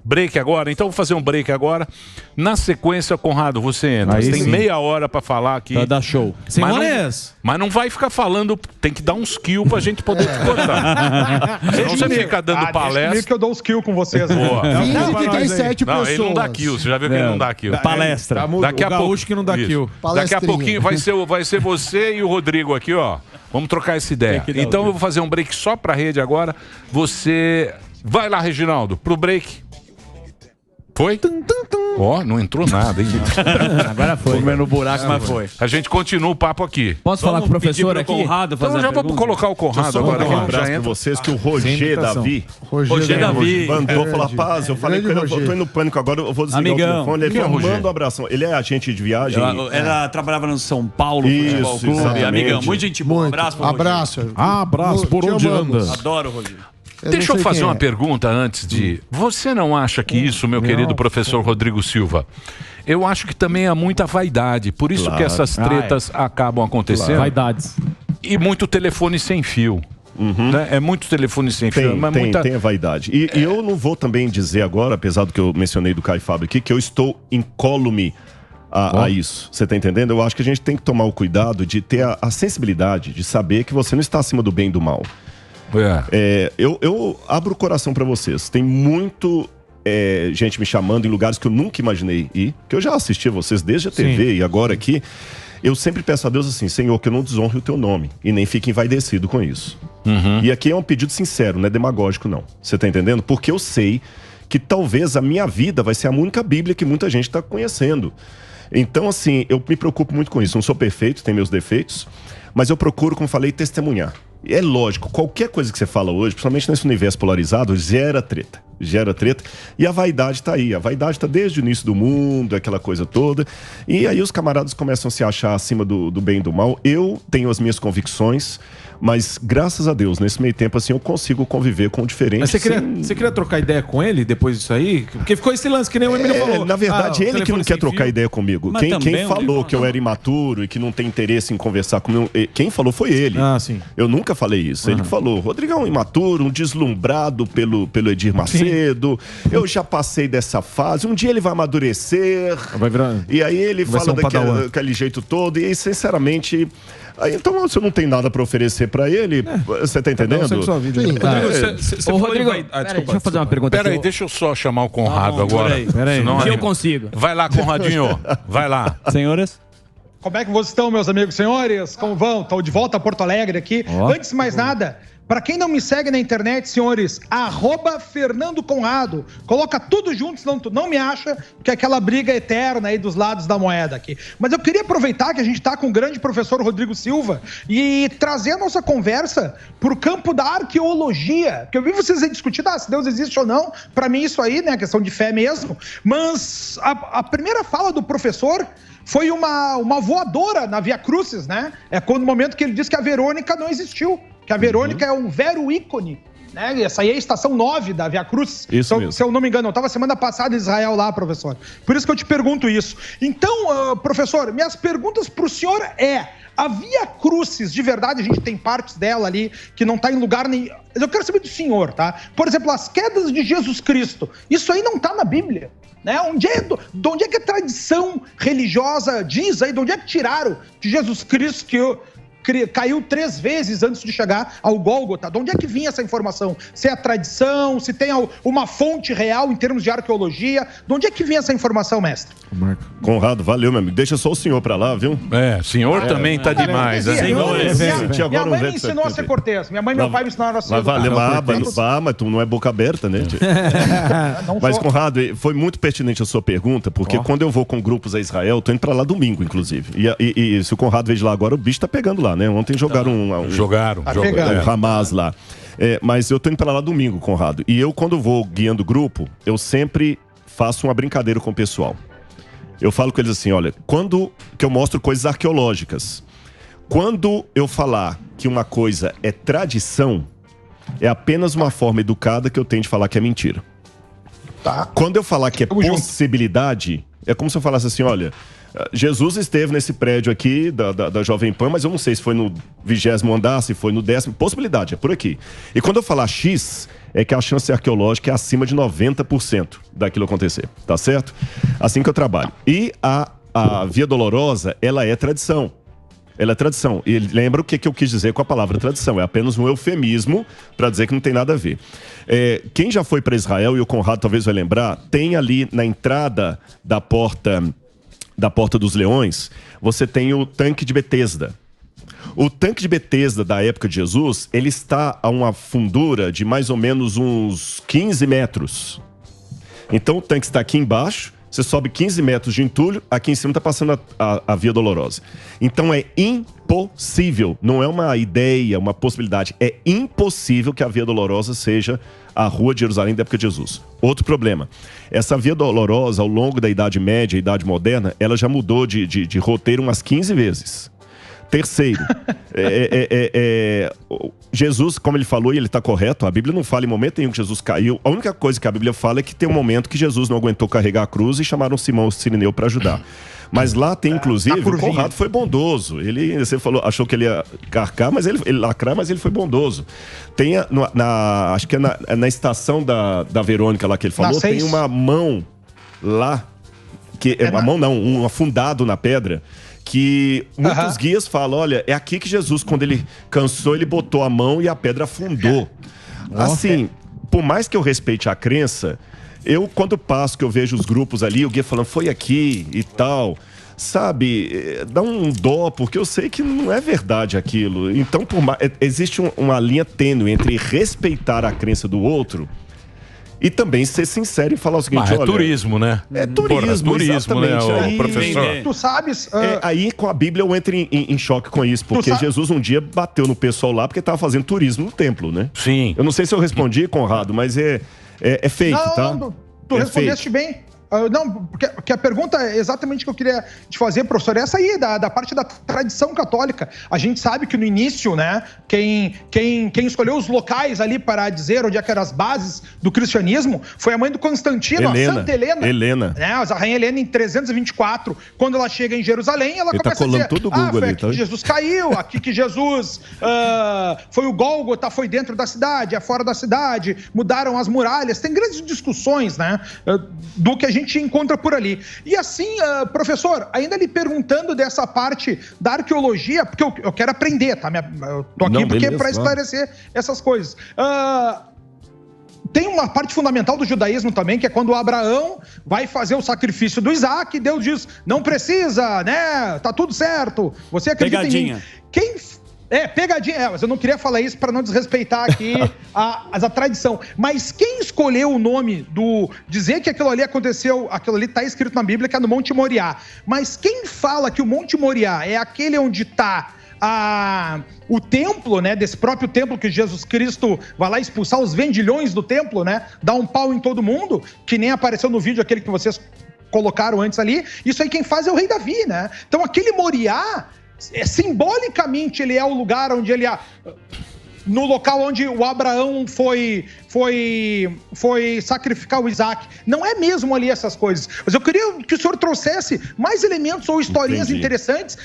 Break agora? Então vou fazer um break agora. Na sequência, Conrado, você entra. Aí Você tem sim. meia hora pra falar aqui. Pra dar show. Mas mas não vai ficar falando, tem que dar uns kills pra gente poder te cortar. Senão você fica dando palestra. que eu dou os kills com vocês. Boa. Finge que tem 7 Não, pessoas. ele não dá kill, você já viu que ele não dá kill. Palestra. Daqui a pouco gaúcho que não dá Isso. kill. Daqui a Palestrinha. pouquinho vai ser você e o Rodrigo aqui, ó. Vamos trocar essa ideia. Então eu vou fazer um break só pra rede agora. Você vai lá, Reginaldo, pro break. Foi? Ó, não entrou nada, hein? Agora foi. Comendo buraco, mas foi. A gente continua o papo aqui. Posso falar com o professor aqui? Conrado fazer Então já a vamos pergunta? colocar o Conrado Só agora. mandar um Já abraço pra entra. vocês, que o Roger imitação. Davi... Roger Davi. Mandou falar, paz, eu falei com ele, eu tô indo no Pânico agora, eu vou desligar Amigão. o telefone. Ele Quem é o falou, Roger? manda um abração. Ele é agente de viagem. Ela trabalhava no São Paulo Isso, Futebol Clube. exatamente. Amigão, muito gente boa. Muito. Abraço pro Roger. Abraço. Abraço por Te onde amamos. anda. Adoro o Roger. Deixa eu não sei fazer quem uma é. pergunta antes de... Você não acha que isso, meu querido professor Rodrigo Silva, eu acho que também há muita vaidade, por isso que essas tretas acabam acontecendo. Vaidades. E muito telefone sem fio. Né? É muito telefone sem fio. Mas muita... Tem a vaidade. E eu não vou também dizer agora, apesar do que eu mencionei do Caio Fábio aqui, que eu estou incólume a isso. Você tá entendendo? Eu acho que a gente tem que tomar o cuidado de ter a sensibilidade de saber que você não está acima do bem e do mal. Eu abro o coração pra vocês. Tem muito gente me chamando em lugares que eu nunca imaginei ir, que eu já assisti a vocês desde a TV e agora aqui. Eu sempre peço a Deus assim, Senhor, que eu não desonre o teu nome e nem fique envaidecido com isso. E aqui é um pedido sincero, não é demagógico não. Você tá entendendo? Porque eu sei que talvez a minha vida vai ser a única Bíblia que muita gente está conhecendo. Então, assim, eu me preocupo muito com isso. Não sou perfeito, tenho meus defeitos, mas eu procuro, como falei, testemunhar. E é lógico, qualquer coisa que você fala hoje, principalmente nesse universo polarizado, gera treta. E a vaidade tá aí. A vaidade tá desde o início do mundo, aquela coisa toda. E aí os camaradas começam a se achar acima do bem e do mal. Eu tenho as minhas convicções, mas graças a Deus, nesse meio tempo, assim, eu consigo conviver com o diferente. Mas você queria trocar ideia com ele depois disso aí? Porque ficou esse lance que nem o Emílio falou. Na verdade, ele que não quer trocar ideia comigo. Mas Quem também falou que eu era imaturo e que não tem interesse em conversar comigo, quem falou foi ele. Ah, sim. Eu nunca falei isso. Ele que falou, Rodrigo é um imaturo, um deslumbrado pelo Edir Macedo. Eu já passei dessa fase. Um dia ele vai amadurecer. Vai virar... E aí ele Vai fala ser um padawan. daquele jeito todo. E aí, sinceramente... Aí, então, se eu não tenho nada pra oferecer pra ele, você tá entendendo? Segue sua vida. Sim. Ô, Rodrigo, deixa eu fazer uma pergunta Peraí, aqui. deixa eu só chamar o Conrado agora. Peraí. Senão Que eu anima. consigo. Vai lá, Conradinho. Vai lá. Senhoras? Como é que vocês estão, meus amigos, senhores? Como vão? Estou de volta a Porto Alegre aqui. Antes de mais nada, para quem não me segue na internet, senhores, @Fernando Conrado. Coloca tudo junto, senão tu não me acha, porque é aquela briga eterna aí dos lados da moeda aqui. Mas eu queria aproveitar que a gente está com o grande professor Rodrigo Silva e trazer a nossa conversa para o campo da arqueologia. Que eu vi vocês aí discutindo se Deus existe ou não. Para mim isso aí, né, questão de fé mesmo. Mas a primeira fala do professor foi uma voadora na Via Crucis, né? É quando o momento que ele diz que a Verônica não existiu. Que a Verônica é um vero ícone, né? Essa aí é a estação 9 da Via Cruz. Isso mesmo. Se eu não me engano, eu estava semana passada em Israel lá, professor. Por isso que eu te pergunto isso. Então, professor, minhas perguntas para o senhor a Via Crucis, de verdade, a gente tem partes dela ali que não está em lugar nenhum. Eu quero saber do senhor, tá? Por exemplo, as quedas de Jesus Cristo. Isso aí não está na Bíblia. Né? De onde é que a tradição religiosa diz aí? De onde é que tiraram de Jesus Cristo que caiu 3 vezes antes de chegar ao Gólgota? De onde é que vinha essa informação? Se é a tradição, se tem uma fonte real em termos de arqueologia? De onde é que vinha essa informação, mestre? Conrado, valeu, meu amigo. Deixa só o senhor pra lá, viu? Senhor também tá demais. Minha mãe me ensinou a ser cortês. Minha mãe e meu pai me ensinaram a ser cortês. Mas tu não é boca aberta, né? Mas, Conrado, foi muito pertinente a sua pergunta, porque quando eu vou com grupos a Israel, eu tô indo pra lá domingo, inclusive. E se o Conrado veio de lá agora, o bicho tá pegando lá, né? Ontem jogaram Jogaram. O Hamas lá. Mas eu tô indo pra lá domingo, Conrado. E eu, quando vou guiando o grupo, eu sempre faço uma brincadeira com o pessoal. Eu falo com eles assim, olha, quando que eu mostro coisas arqueológicas, quando eu falar que uma coisa é tradição, é apenas uma forma educada que eu tenho de falar que é mentira. Tá. Quando eu falar que é possibilidade, é como se eu falasse assim, olha, Jesus esteve nesse prédio aqui da Jovem Pan, mas eu não sei se foi no 20º andar, se foi no 10º, possibilidade, é por aqui. E quando eu falar X, é que a chance arqueológica é acima de 90% daquilo acontecer, tá certo? Assim que eu trabalho. E a Via Dolorosa, ela é tradição. Ela é tradição. E lembra o que eu quis dizer com a palavra tradição? É apenas um eufemismo para dizer que não tem nada a ver. Quem já foi para Israel, e o Conrado talvez vai lembrar, tem ali na entrada da Porta dos Leões, você tem o tanque de Betesda. O tanque de Betesda da época de Jesus, ele está a uma fundura de mais ou menos uns 15 metros. Então o tanque está aqui embaixo, você sobe 15 metros de entulho, aqui em cima está passando a Via Dolorosa. Então é impossível, não é uma ideia, uma possibilidade, é impossível que a Via Dolorosa seja a Rua de Jerusalém da época de Jesus. Outro problema, essa Via Dolorosa, ao longo da Idade Média e Idade Moderna, ela já mudou de roteiro umas 15 vezes. Terceiro, Jesus, como ele falou, e ele está correto, a Bíblia não fala em momento nenhum que Jesus caiu. A única coisa que a Bíblia fala é que tem um momento que Jesus não aguentou carregar a cruz e chamaram Simão o Cirineu para ajudar. Mas lá tem, inclusive, o Conrado foi bondoso. Você falou, achou que ele ia carcar, mas ele lacrar, mas ele foi bondoso. Tem, acho que é na estação da Verônica lá que ele falou, tem uma mão lá, uma mão não, um afundado na pedra, que muitos guias falam, olha, é aqui que Jesus, quando ele cansou, ele botou a mão e a pedra afundou. Assim, por mais que eu respeite a crença, eu, quando passo, que eu vejo os grupos ali, o guia falando, foi aqui e tal, sabe, dá um dó, porque eu sei que não é verdade aquilo. Então, existe uma linha tênue entre respeitar a crença do outro e também ser sincero e falar o seguinte, olha... É turismo, né? É turismo, né, aí, professor? Tu sabes... Aí, com a Bíblia, eu entro em choque com isso, porque Jesus um dia bateu no pessoal lá porque estava fazendo turismo no templo, né? Sim. Eu não sei se eu respondi, Conrado, mas é fake, tá? Não, tu respondeste bem. Não, porque a pergunta é exatamente o que eu queria te fazer, professor, essa aí, da parte da tradição católica. A gente sabe que no início, né, quem escolheu os locais ali para dizer onde é que eram as bases do cristianismo foi a mãe do Constantino, a Santa Helena. Né, a rainha Helena, em 324, quando ela chega em Jerusalém, ela começa a dizer, foi aqui que Jesus caiu, aqui que Jesus foi o Gólgota, foi dentro da cidade, é fora da cidade, mudaram as muralhas. Tem grandes discussões, né, do que a gente encontra por ali. E assim, professor, ainda lhe perguntando dessa parte da arqueologia, porque eu quero aprender, tá? Eu tô aqui para esclarecer essas coisas. Tem uma parte fundamental do judaísmo também, que é quando Abraão vai fazer o sacrifício do Isaac, e Deus diz, não precisa, né? Tá tudo certo. Você acredita em mim. Pegadinha. Mas eu não queria falar isso para não desrespeitar aqui a tradição. Mas quem escolheu o nome dizer que aquilo ali aconteceu, aquilo ali está escrito na Bíblia, que é no Monte Moriá. Mas quem fala que o Monte Moriá é aquele onde está o templo, né, desse próprio templo que Jesus Cristo vai lá expulsar os vendilhões do templo, né, dá um pau em todo mundo, que nem apareceu no vídeo aquele que vocês colocaram antes ali, isso aí quem faz é o rei Davi, né? Então aquele Moriá, simbolicamente ele é o lugar onde ele no local onde o Abraão foi foi sacrificar o Isaac. Não é mesmo ali essas coisas. Mas eu queria que o senhor trouxesse mais elementos ou historinhas interessantes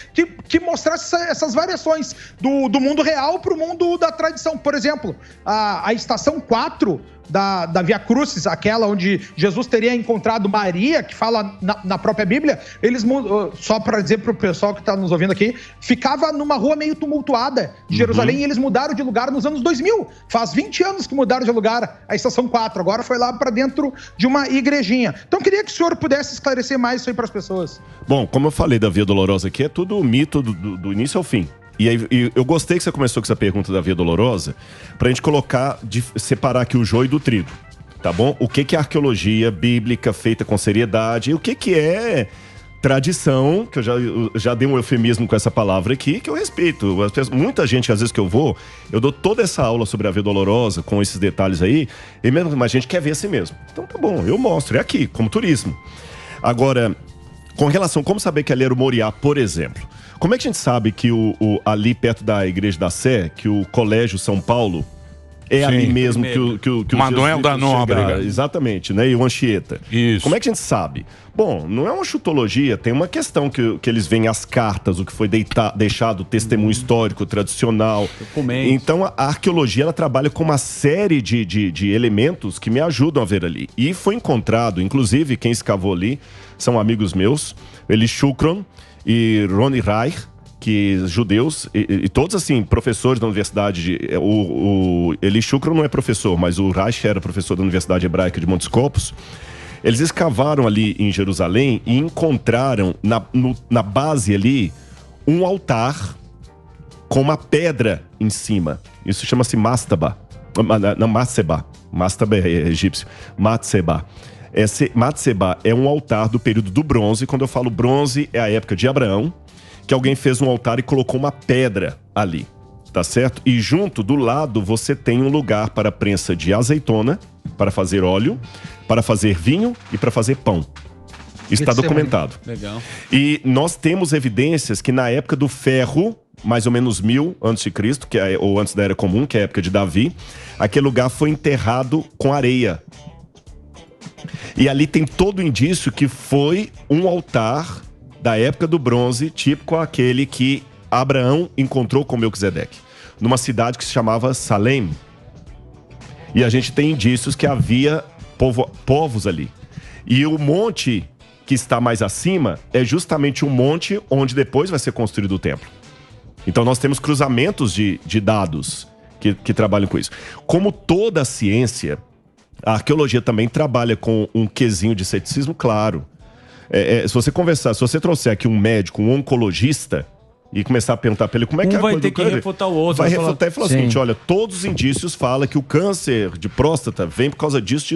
que mostrassem essas variações do mundo real para o mundo da tradição. Por exemplo, a estação 4 da Via Crucis, aquela onde Jesus teria encontrado Maria, que fala na própria Bíblia, eles, só para dizer para o pessoal que está nos ouvindo aqui, ficava numa rua meio tumultuada de Jerusalém, e eles mudaram de lugar nos anos 2000. Faz 20 anos que mudaram de lugar a estação 4, agora foi lá para dentro de uma igrejinha. Então queria que o senhor pudesse esclarecer mais isso aí para as pessoas. Bom, como eu falei da Via Dolorosa aqui, é tudo mito do início ao fim. E eu gostei que você começou com essa pergunta da Via Dolorosa, pra gente separar aqui o joio do trigo, tá bom? O que é arqueologia bíblica feita com seriedade e o que é tradição, que eu já dei um eufemismo com essa palavra aqui, que eu respeito. Muita gente, às vezes que eu dou toda essa aula sobre a Via Dolorosa, com esses detalhes aí, e mesmo a gente quer ver assim mesmo. Então tá bom, eu mostro, é aqui, como turismo. Agora, com relação a como saber que ali era o Moriá, por exemplo, como é que a gente sabe que ali perto da Igreja da Sé, que o Colégio São Paulo é ali mesmo que o Manuel da Nóbrega. Exatamente, né? E o Anchieta. Isso. Como é que a gente sabe? Bom, não é uma chutologia, tem uma questão que eles veem as cartas, o que foi deixado, testemunho histórico, tradicional. Documento. Então a arqueologia, ela trabalha com uma série de elementos que me ajudam a ver ali. E foi encontrado, inclusive, quem escavou ali são amigos meus, Eli Shukron e Roni Reich, que judeus, e todos assim, professores da universidade, o Eli Shukron não é professor, mas o Reich era professor da Universidade Hebraica de Montes Copos. Eles escavaram ali em Jerusalém e encontraram na base ali um altar com uma pedra em cima. Isso chama-se mastaba. Não, matseba. Mastaba é egípcio. Matseba. Matseba é um altar do período do bronze. Quando eu falo bronze, é a época de Abraão, que alguém fez um altar e colocou uma pedra ali, tá certo? E junto, do lado, você tem um lugar para prensa de azeitona, para fazer óleo, para fazer vinho e para fazer pão. Está documentado. Legal. E nós temos evidências que na época do ferro, mais ou menos 1000 a.C., ou antes da Era Comum, que é a época de Davi, aquele lugar foi enterrado com areia. E ali tem todo o indício que foi um altar da época do bronze, típico aquele que Abraão encontrou com Melquisedeque, numa cidade que se chamava Salem. E a gente tem indícios que havia povos ali. E o monte que está mais acima é justamente o monte onde depois vai ser construído o templo. Então nós temos cruzamentos de dados que trabalham com isso. Como toda a ciência, a arqueologia também trabalha com um quesinho de ceticismo, claro. Se você trouxer aqui um médico, um oncologista, e começar a perguntar pra ele como é que é a coisa do câncer, vai refutar o outro. Vai refutar e falar o seguinte, olha, todos os indícios falam que o câncer de próstata vem por causa disso.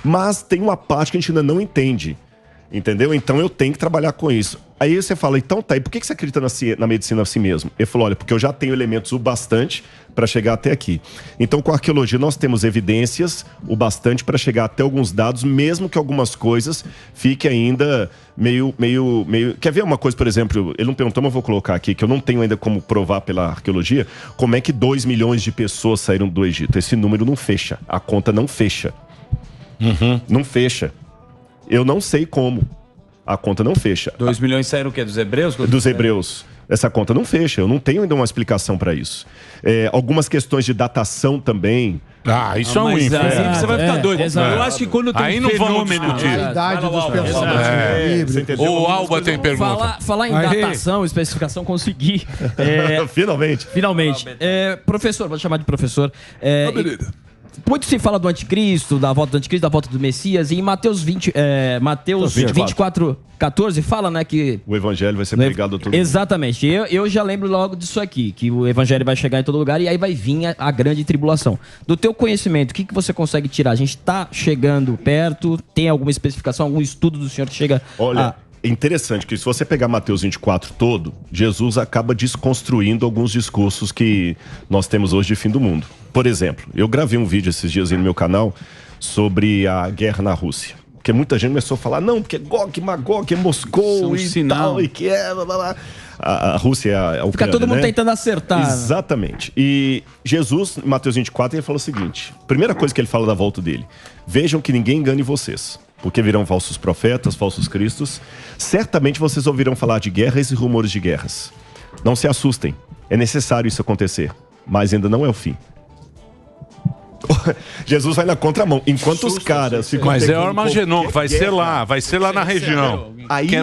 Mas tem uma parte que a gente ainda não entende. Entendeu? Então eu tenho que trabalhar com isso. Aí você fala, então tá, e por que você acredita na medicina assim mesmo? Ele falou, olha, porque eu já tenho elementos o bastante para chegar até aqui. Então com a arqueologia nós temos evidências o bastante para chegar até alguns dados, mesmo que algumas coisas fiquem ainda meio... Quer ver uma coisa, por exemplo, ele não perguntou, mas eu vou colocar aqui, que eu não tenho ainda como provar pela arqueologia, como é que 2 milhões de pessoas saíram do Egito. Esse número não fecha, a conta não fecha. Não fecha. Eu não sei como. A conta não fecha. 2 milhões saíram o quê? Dos hebreus? Dos hebreus. Essa conta não fecha. Eu não tenho ainda uma explicação para isso. Algumas questões de datação também. Isso é um inferno. Você vai ficar doido. Eu acho que quando tem aí não vamos discutir. A idade dos personagens. O Alba tem pergunta. Falar em datação, especificação, consegui. Finalmente. Professor, vou chamar de professor. Muito se fala do anticristo, da volta do anticristo, da volta do Messias, e em Mateus 24, 14 fala, né, que... o evangelho vai ser pregado a todo mundo. Exatamente. Eu já lembro logo disso aqui, que o evangelho vai chegar em todo lugar e aí vai vir a grande tribulação. Do teu conhecimento, o que você consegue tirar? A gente tá chegando perto? Tem alguma especificação, algum estudo do senhor que chega... Olha... É interessante que se você pegar Mateus 24 todo, Jesus acaba desconstruindo alguns discursos que nós temos hoje de fim do mundo. Por exemplo, eu gravei um vídeo esses dias aí no meu canal sobre a guerra na Rússia. Porque muita gente começou a falar, não, porque Gog, Magog, é Moscou e tal, e que é... Blá, blá, blá. a Rússia e a Ucrânia. Fica todo mundo tentando acertar. Exatamente. E Jesus, em Mateus 24, ele falou o seguinte: primeira coisa que ele fala da volta dele: vejam que ninguém engane vocês, porque virão falsos profetas, falsos cristos. Certamente vocês ouvirão falar de guerras e rumores de guerras. Não se assustem, é necessário isso acontecer, mas ainda não é o fim. Jesus vai na contramão, enquanto os caras ficam... Mas é o Armagedon, vai ser lá na região.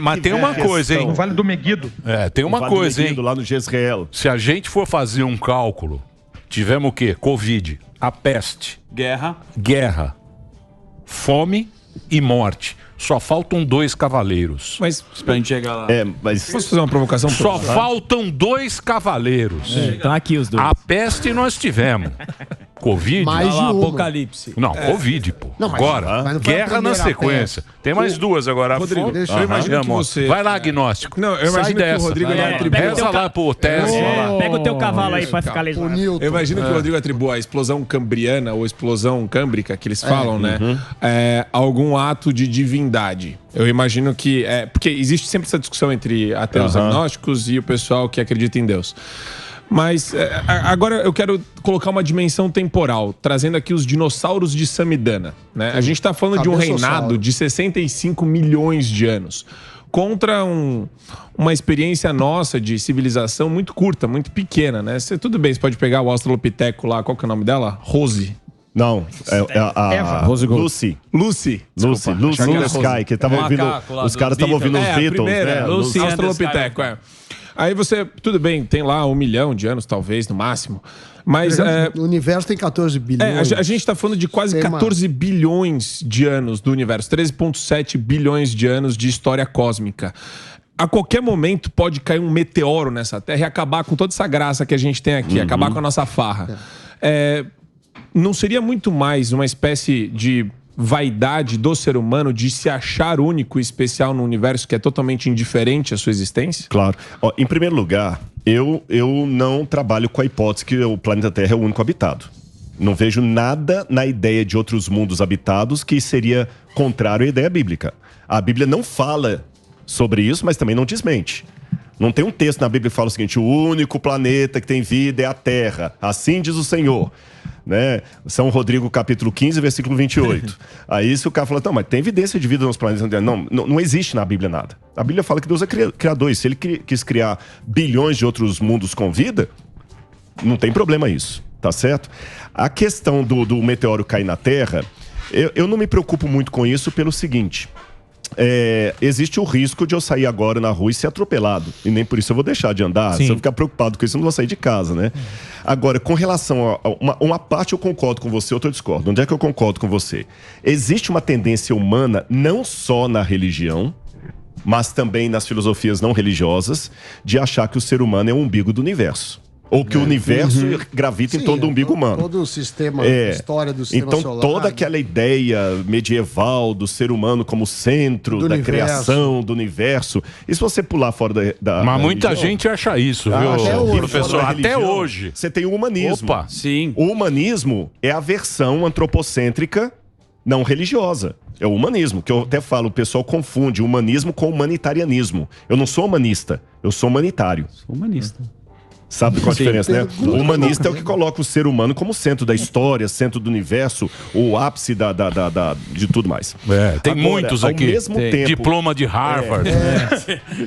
Mas tem uma coisa, hein? No Vale do Meguido. Tem uma coisa, hein? Lá no Jezreel. Se a gente for fazer um cálculo, tivemos o quê? Covid, a peste, guerra, fome e morte. Só faltam 2 cavaleiros. Mas pra gente chegar lá. Mas posso fazer uma provocação? Só faltam 2 cavaleiros. Então aqui os 2. A peste nós tivemos. Covid? Mais de uma. Apocalipse. Não, Covid, pô. Não, mas- agora, mas não foi a guerra na primeira sequência. Tem mais 2 agora. Rodrigo, deixa eu eu imagino que você- Vai lá, agnóstico. Não, eu Sai imagino que o dessa. Rodrigo vai atribuir- Reza lá pro Tesla. lá. Pega o teu cavalo aí pra ficar O lesionado. Newton. Eu imagino que o Rodrigo atribua a explosão cambriana ou explosão câmbrica, que eles falam, né? A algum ato de divindade. Eu imagino que... porque existe sempre essa discussão entre ateus agnósticos e o pessoal que acredita em Deus. Mas agora eu quero colocar uma dimensão temporal, trazendo aqui os dinossauros de Samidana, né? A gente está falando de um reinado de 65 milhões de anos, contra uma experiência nossa de civilização muito curta, muito pequena, né? Tudo bem, você pode pegar o Australopiteco lá, qual que é o nome dela? Rose. Não, a Lucy. Lucy. Sky, que tava ouvindo. Os caras estavam ouvindo os Beatles, né? Lucy Australopiteco, Aí você, tudo bem, tem lá 1 milhão de anos, talvez, no máximo. Mas O universo tem 14 bilhões. a gente está falando de quase 14 bilhões de anos do universo, 13,7 bilhões de anos de história cósmica. A qualquer momento pode cair um meteoro nessa Terra e acabar com toda essa graça que a gente tem aqui, acabar com a nossa farra. Não seria muito mais uma espécie de vaidade do ser humano de se achar único e especial no universo que é totalmente indiferente à sua existência? Claro. Em primeiro lugar, eu não trabalho com a hipótese que o planeta Terra é o único habitado. Não vejo nada na ideia de outros mundos habitados que seria contrário à ideia bíblica. A Bíblia não fala sobre isso, mas também não desmente. Não tem um texto na Bíblia que fala o seguinte: o único planeta que tem vida é a Terra. Assim diz o Senhor. Né? São Rodrigo, capítulo 15, versículo 28. Aí se o cara fala, não, mas tem evidência de vida nos planetas. Não existe na Bíblia nada. A Bíblia fala que Deus é criador. E se ele quis criar bilhões de outros mundos com vida, não tem problema isso, tá certo? A questão do meteoro cair na Terra, eu não me preocupo muito com isso pelo seguinte: existe o risco de eu sair agora na rua e ser atropelado. E nem por isso eu vou deixar de andar. Sim. Se eu ficar preocupado com isso, eu não vou sair de casa, né? Agora, com relação a uma parte eu concordo com você, outra eu discordo. Onde é que eu concordo com você? Existe uma tendência humana, não só na religião, mas também nas filosofias não religiosas, de achar que o ser humano é o umbigo do universo. Ou que o universo gravita em torno do umbigo humano. Todo o sistema, a história do sistema então, solar. toda aquela ideia medieval do ser humano como centro da criação, do universo. E se você pular fora da Mas muita religião, gente acha isso, viu, até hoje, professor? fora da Até religião, hoje. Você tem o humanismo. Opa, sim. O humanismo é a versão antropocêntrica não religiosa. É o humanismo, que eu até falo, o pessoal confunde humanismo com humanitarianismo. Eu não sou humanista, eu sou humanitário. Sou humanista. Sabe qual a diferença, né? O humanista é o que coloca o ser humano como centro da história, centro do universo, o ápice de tudo mais. Tem Agora, muitos ao aqui. mesmo tempo- Diploma de Harvard.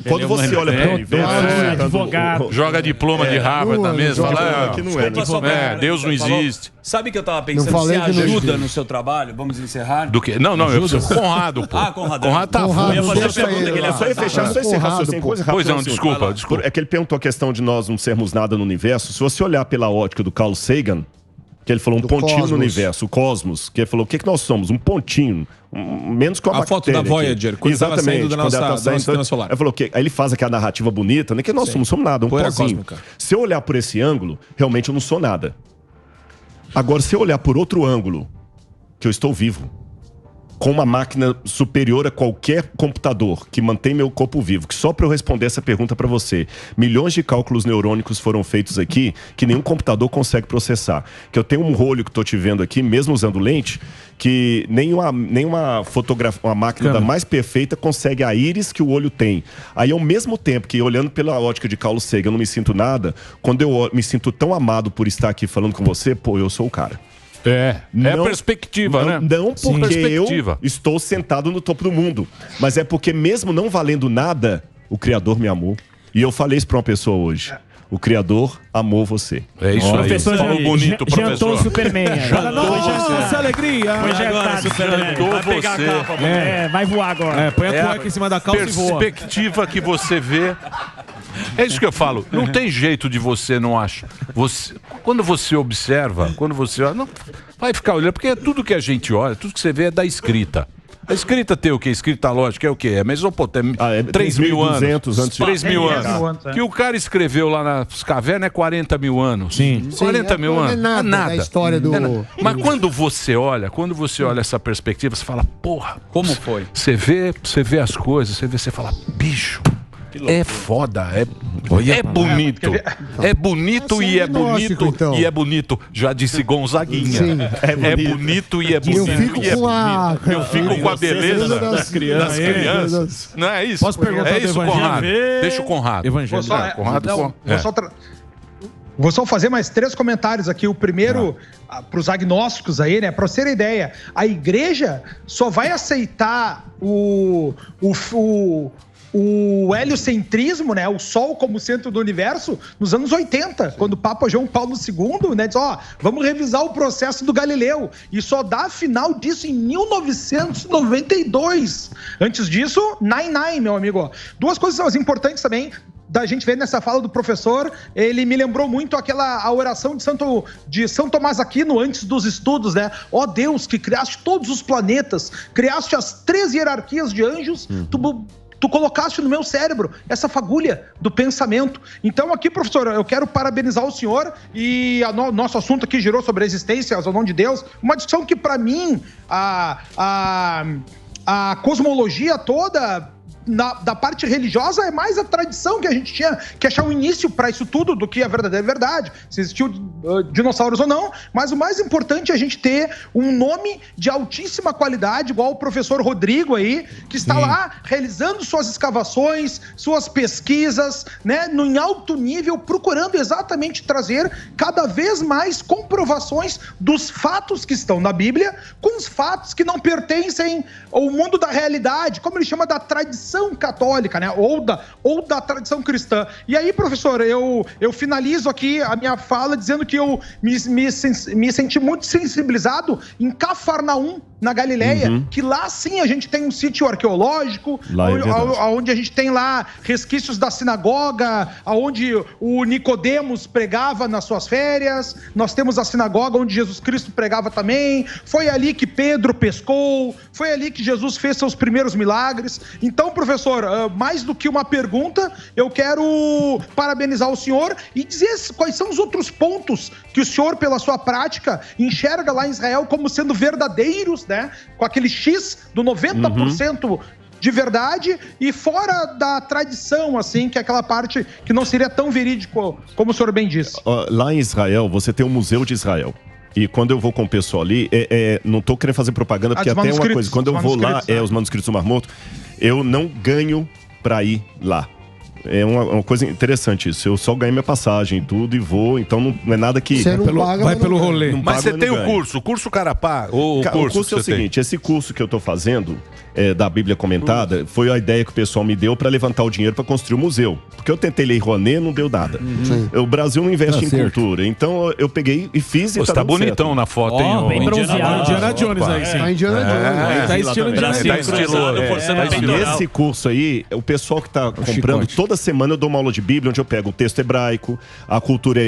Quando você olha para o universo... advogado. Joga diploma de Harvard na mesa. Fala, que não é, né? Deus não existe. Sabe o que eu tava pensando? Não falei Você que não ajuda existe. no seu trabalho? Vamos encerrar? Do quê? Não, eu preciso Conrado, pô. Conrado. Conrado tá Conrado, Eu ia fazer a deixa pergunta ele que ele lá. ia Só ia fazer. fechar esse Conrado, raciocínio, pô. coisa rápida. Pois não, assim. desculpa. É que ele perguntou a questão de nós não sermos nada no universo. Se você olhar pela ótica do Carl Sagan, que ele falou um pontinho cosmos. no universo, o cosmos, que ele falou, o que nós somos? Um pontinho, menos que uma A foto bactéria da Voyager, aqui. quando estava Exatamente, saindo da quando ela nossa- tá do saindo, nosso sistema solar. Ele falou que aí ele faz aquela narrativa bonita, nem que nós somos nada, um Poeira pozinho. cósmica. Se eu olhar por esse ângulo, realmente eu não sou nada. Agora, se eu olhar por outro ângulo, que eu estou vivo. com uma máquina superior a qualquer computador que mantém meu corpo vivo, que só para eu responder essa pergunta para você, milhões de cálculos neurônicos foram feitos aqui que nenhum computador consegue processar. Que eu tenho um olho que estou te vendo aqui, mesmo usando lente, que nenhuma fotografia, uma máquina da mais perfeita consegue a íris que o olho tem. Aí, ao mesmo tempo que, olhando pela ótica de Carl Sagan, eu não me sinto nada, quando eu me sinto tão amado por estar aqui falando com você, pô, eu sou o cara. É a perspectiva, né? Não porque eu estou sentado no topo do mundo, mas é porque mesmo não valendo nada, o Criador me amou. E eu falei isso para uma pessoa hoje. O Criador amou você. É isso aí. Professor, falou bonito, professor. Jantou o Superman. Nossa, alegria. Foi agora, Superman. Jantou Vai pegar você. a capa, vai voar agora. Põe a cueca em cima da calça e voa. Perspectiva que você vê. É isso que eu falo. Não tem jeito de você não achar. Quando você observa, não vai ficar olhando, porque tudo que a gente olha, tudo que você vê é da escrita. A escrita tem o quê? Escrita lógica é o quê? É Mesopotâmia. 3.000 anos. Antes de 3.000 anos. Que o cara escreveu lá nas cavernas é 40 mil anos. Sim. 40 mil anos. Não é nada da história do... Mas quando você olha essa perspectiva, você fala, porra, como foi? Você vê as coisas, você fala, bicho. É foda, é bonito. É bonito e é bonito então. e é bonito. Já disse Gonzaguinha. Sim. É bonito e é bonito. Eu fico com a beleza das crianças. Não é isso? Posso perguntar é isso, do Evangelho? Conrado. Deixa o Conrado. Evangelho. Vou só fazer mais 3 comentários aqui. O primeiro, para os agnósticos aí, né? Para você ter ideia, a igreja só vai aceitar o heliocentrismo, né, o Sol como centro do universo, nos anos 80, quando o Papa João Paulo II, né, disse, vamos revisar o processo do Galileu, e só dá final disso em 1992. Antes disso, 99, meu amigo. 2 coisas importantes também da gente ver nessa fala do professor, ele me lembrou muito a oração de São Tomás Aquino antes dos estudos, né? Ó Deus, que criaste todos os planetas, criaste as 3 hierarquias de anjos, tu colocaste no meu cérebro essa fagulha do pensamento. Então aqui, professor, eu quero parabenizar o senhor e nosso assunto aqui girou sobre a existência, ao nome de Deus, uma discussão que para mim a cosmologia toda da parte religiosa é mais a tradição que a gente tinha que achar um início para isso tudo do que a verdadeira verdade, se existiu dinossauros ou não, mas o mais importante é a gente ter um nome de altíssima qualidade, igual o professor Rodrigo aí, que está lá realizando suas escavações, suas pesquisas, né, em alto nível, procurando exatamente trazer cada vez mais comprovações dos fatos que estão na Bíblia com os fatos que não pertencem ao mundo da realidade, como ele chama da tradição católica, né? Ou da tradição cristã. E aí, professor, eu finalizo aqui a minha fala dizendo que eu me senti muito sensibilizado em Cafarnaum, na Galileia, que lá sim a gente tem um sítio arqueológico, onde a gente tem lá resquícios da sinagoga, onde o Nicodemos pregava nas suas férias, nós temos a sinagoga onde Jesus Cristo pregava também, foi ali que Pedro pescou, foi ali que Jesus fez seus primeiros milagres. Então, professor, mais do que uma pergunta, eu quero parabenizar o senhor e dizer quais são os outros pontos que o senhor, pela sua prática, enxerga lá em Israel como sendo verdadeiros, né? Com aquele X do 90% de verdade e fora da tradição, assim, que é aquela parte que não seria tão verídico como o senhor bem disse. Lá em Israel, você tem o Museu de Israel. E quando eu vou com o pessoal ali, não tô querendo fazer propaganda, porque até uma coisa, quando eu vou lá, os manuscritos do Mar Morto, eu não ganho pra ir lá. É uma coisa interessante isso. Eu só ganho minha passagem e tudo e vou, então não é nada que... Você não paga, vai pelo rolê. Mas você tem o curso Carapá? O curso é o seguinte, esse curso que eu tô fazendo, da Bíblia Comentada, foi a ideia que o pessoal me deu para levantar o dinheiro para construir o museu. Porque eu tentei Lei Rouanet, não deu nada. O Brasil não investe em cultura. Então eu peguei e fiz e tá dando bonitão certo. Na foto, hein? Bem bronzeado. Indiana Jones aí, sim. Indiana Jones. Tá estilo Indiana Jones. Nesse curso aí, o pessoal que tá comprando, toda semana eu dou uma aula de Bíblia, onde eu pego o texto hebraico, a cultura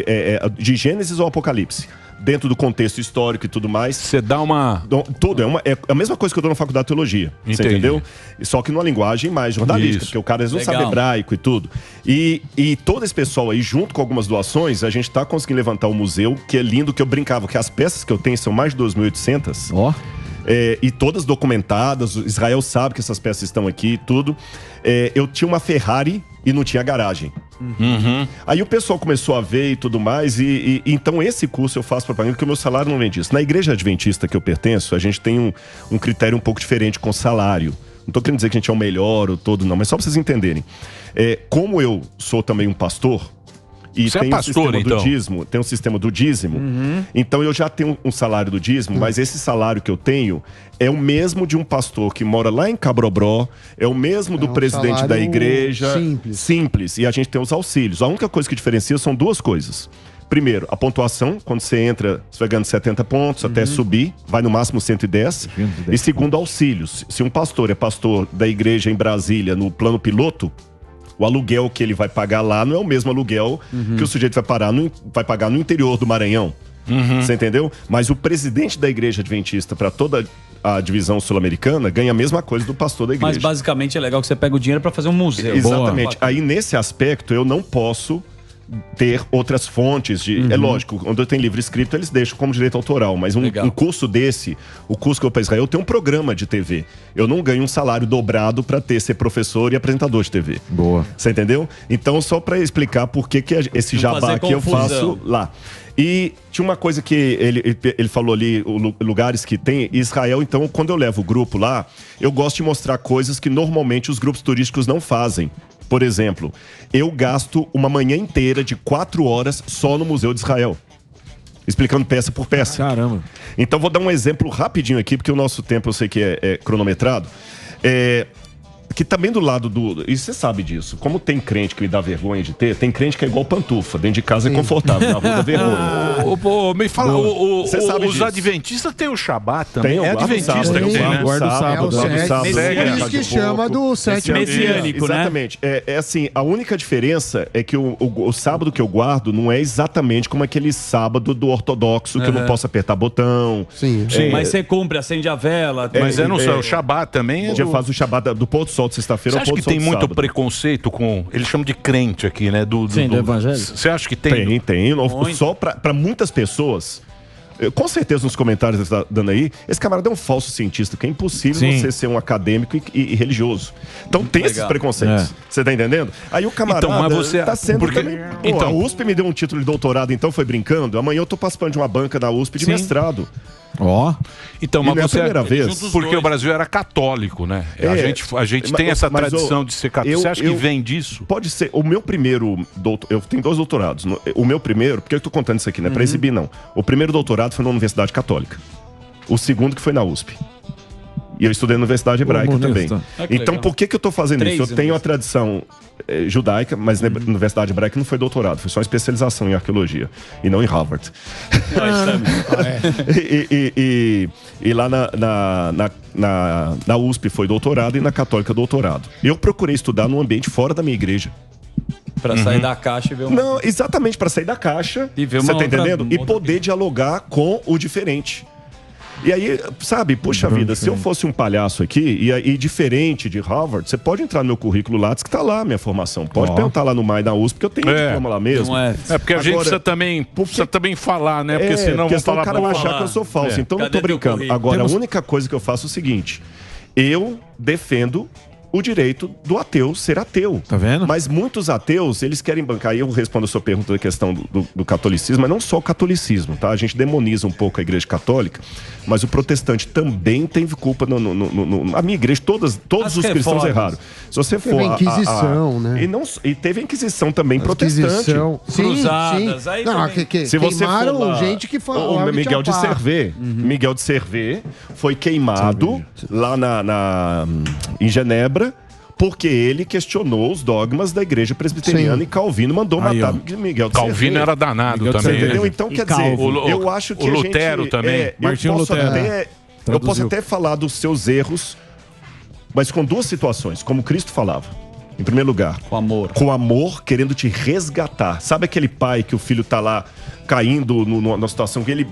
de Gênesis ou Apocalipse. Dentro do contexto histórico e tudo mais. Você dá uma... Tudo, é a mesma coisa que eu dou na faculdade de teologia. Você entendeu? Só que numa linguagem mais jornalística, porque o cara não sabe hebraico e tudo. E todo esse pessoal aí, junto com algumas doações, a gente tá conseguindo levantar o museu, que é lindo, que eu brincava, que as peças que eu tenho são mais de 2.800. e todas documentadas. Israel sabe que essas peças estão aqui e tudo. Eu tinha uma Ferrari e não tinha garagem. Aí o pessoal começou a ver e tudo mais, e então esse curso eu faço propaganda porque o meu salário não vem disso. Na igreja adventista que eu pertenço, a gente tem um critério um pouco diferente com salário. Não tô querendo dizer que a gente é o melhor ou todo, não, mas só pra vocês entenderem. Como eu sou também um pastor, e Você tem é pastor, um sistema então? do dízimo, tem um sistema do dízimo, então eu já tenho um salário do dízimo, mas esse salário que eu tenho é o mesmo de um pastor que mora lá em Cabrobró, é o mesmo do presidente da igreja. Simples. E a gente tem os auxílios. A única coisa que diferencia são duas coisas. Primeiro, a pontuação, quando você entra, você vai ganhando 70 pontos até subir, vai no máximo 110. E segundo, auxílios. Se um pastor é pastor da igreja em Brasília, no plano piloto, o aluguel que ele vai pagar lá não é o mesmo aluguel que o sujeito vai pagar no interior do Maranhão. Você entendeu? Mas o presidente da igreja adventista para toda a divisão sul-americana ganha a mesma coisa do pastor da igreja. Mas basicamente é legal que você pega o dinheiro para fazer um museu. Exatamente. Aí nesse aspecto eu não posso ter outras fontes de... É lógico, quando eu tenho livro escrito, eles deixam como direito autoral, mas um curso desse, o curso que eu para Israel, tem um programa de TV. Eu não ganho um salário dobrado para ser professor e apresentador de TV. Boa. Você entendeu? Então, só para explicar por que esse jabá que eu faço lá. E tinha uma coisa que ele falou ali, lugares que tem Israel. Então, quando eu levo o grupo lá, eu gosto de mostrar coisas que normalmente os grupos turísticos não fazem. Por exemplo, eu gasto uma manhã inteira de 4 horas só no Museu de Israel, explicando peça por peça. Caramba. Então vou dar um exemplo rapidinho aqui, porque o nosso tempo eu sei que é cronometrado. Que também do lado do... E você sabe disso. Como tem crente que me dá vergonha de ter, tem crente que é igual pantufa. Dentro de casa é confortável, na rua dá vergonha. Me fala, os disso. adventistas têm o Shabat também. Tem, é adventista que tem, né? Guarda o sábado. É isso que chama do sétimo messiânico, né? Exatamente. É assim, a única diferença é que o sábado que eu guardo não é exatamente como aquele sábado do ortodoxo, que eu não posso apertar botão. Sim. Mas você cumpre, acende a vela. Mas o Shabat também A gente faz o Shabat do pôr do sol de sexta-feira ao Você pôr acha do que sol tem de muito sábado. preconceito com... Eles chamam de crente aqui, né? Do evangelho? Você acha que tem? Tem. Só pra muitas pessoas... Com certeza nos comentários que você tá dando aí, esse camarada é um falso cientista, que é impossível você ser um acadêmico e religioso. Então tem esses preconceitos. Você tá entendendo? Aí o camarada tá sendo também... Pô, a USP me deu um título de doutorado, então foi brincando. Amanhã eu tô participando de uma banca da USP de mestrado. Então, mas não é a você primeira vez. Porque o Brasil era católico, né? A gente tem essa tradição de ser católico. Você acha que vem disso? Pode ser. O meu primeiro eu tenho 2 doutorados. O meu primeiro, porque eu tô contando isso aqui, não é pra exibir, não. O primeiro doutorado foi na Universidade Católica. O segundo que foi na USP. E eu estudei na Universidade Hebraica também. Então, por que eu tô fazendo isso? Eu tenho a tradição judaica, mas na Universidade Hebraica não foi doutorado, foi só uma especialização em arqueologia, e não em Harvard. E lá na USP foi doutorado e na Católica doutorado. Eu procurei estudar num ambiente fora da minha igreja. Pra sair da caixa e ver Não, exatamente, pra sair da caixa. E ver você tá entendendo? E poder dialogar com o diferente. E aí, sabe, puxa vida, se eu fosse um palhaço aqui, e diferente de Harvard, você pode entrar no meu currículo Lattes, que tá lá a minha formação. Pode perguntar lá no MAI da USP, porque eu tenho diploma lá mesmo. Porque a gente precisa também falar, né? Porque senão vão falar... o cara vai achar que eu sou falso. Então não tô brincando. Agora, a única coisa que eu faço é o seguinte. Eu defendo o direito do ateu ser ateu. Tá vendo? Mas muitos ateus, eles querem bancar, e eu respondo a sua pergunta da questão do catolicismo, mas não só o catolicismo, tá? A gente demoniza um pouco a igreja católica, mas o protestante também tem culpa a minha igreja, todos os cristãos erraram. Se você for... Teve a Inquisição, né? E teve a Inquisição também protestante. Cruzadas. Sim. Aí não, se você queimaram for lá, gente que falou. o Miguel de Cervé. Miguel de Cervé foi queimado lá em Genebra, porque ele questionou os dogmas da igreja presbiteriana e Calvino mandou matar Miguel de Cervé. Calvino era danado Miguel também. Entendeu? Então, quer dizer, eu acho que o Lutero também. Martinho Lutero. Eu posso até falar dos seus erros, mas com 2 situações, como Cristo falava. Em primeiro lugar, com amor. Com amor, querendo te resgatar. Sabe aquele pai que o filho tá lá caindo numa situação que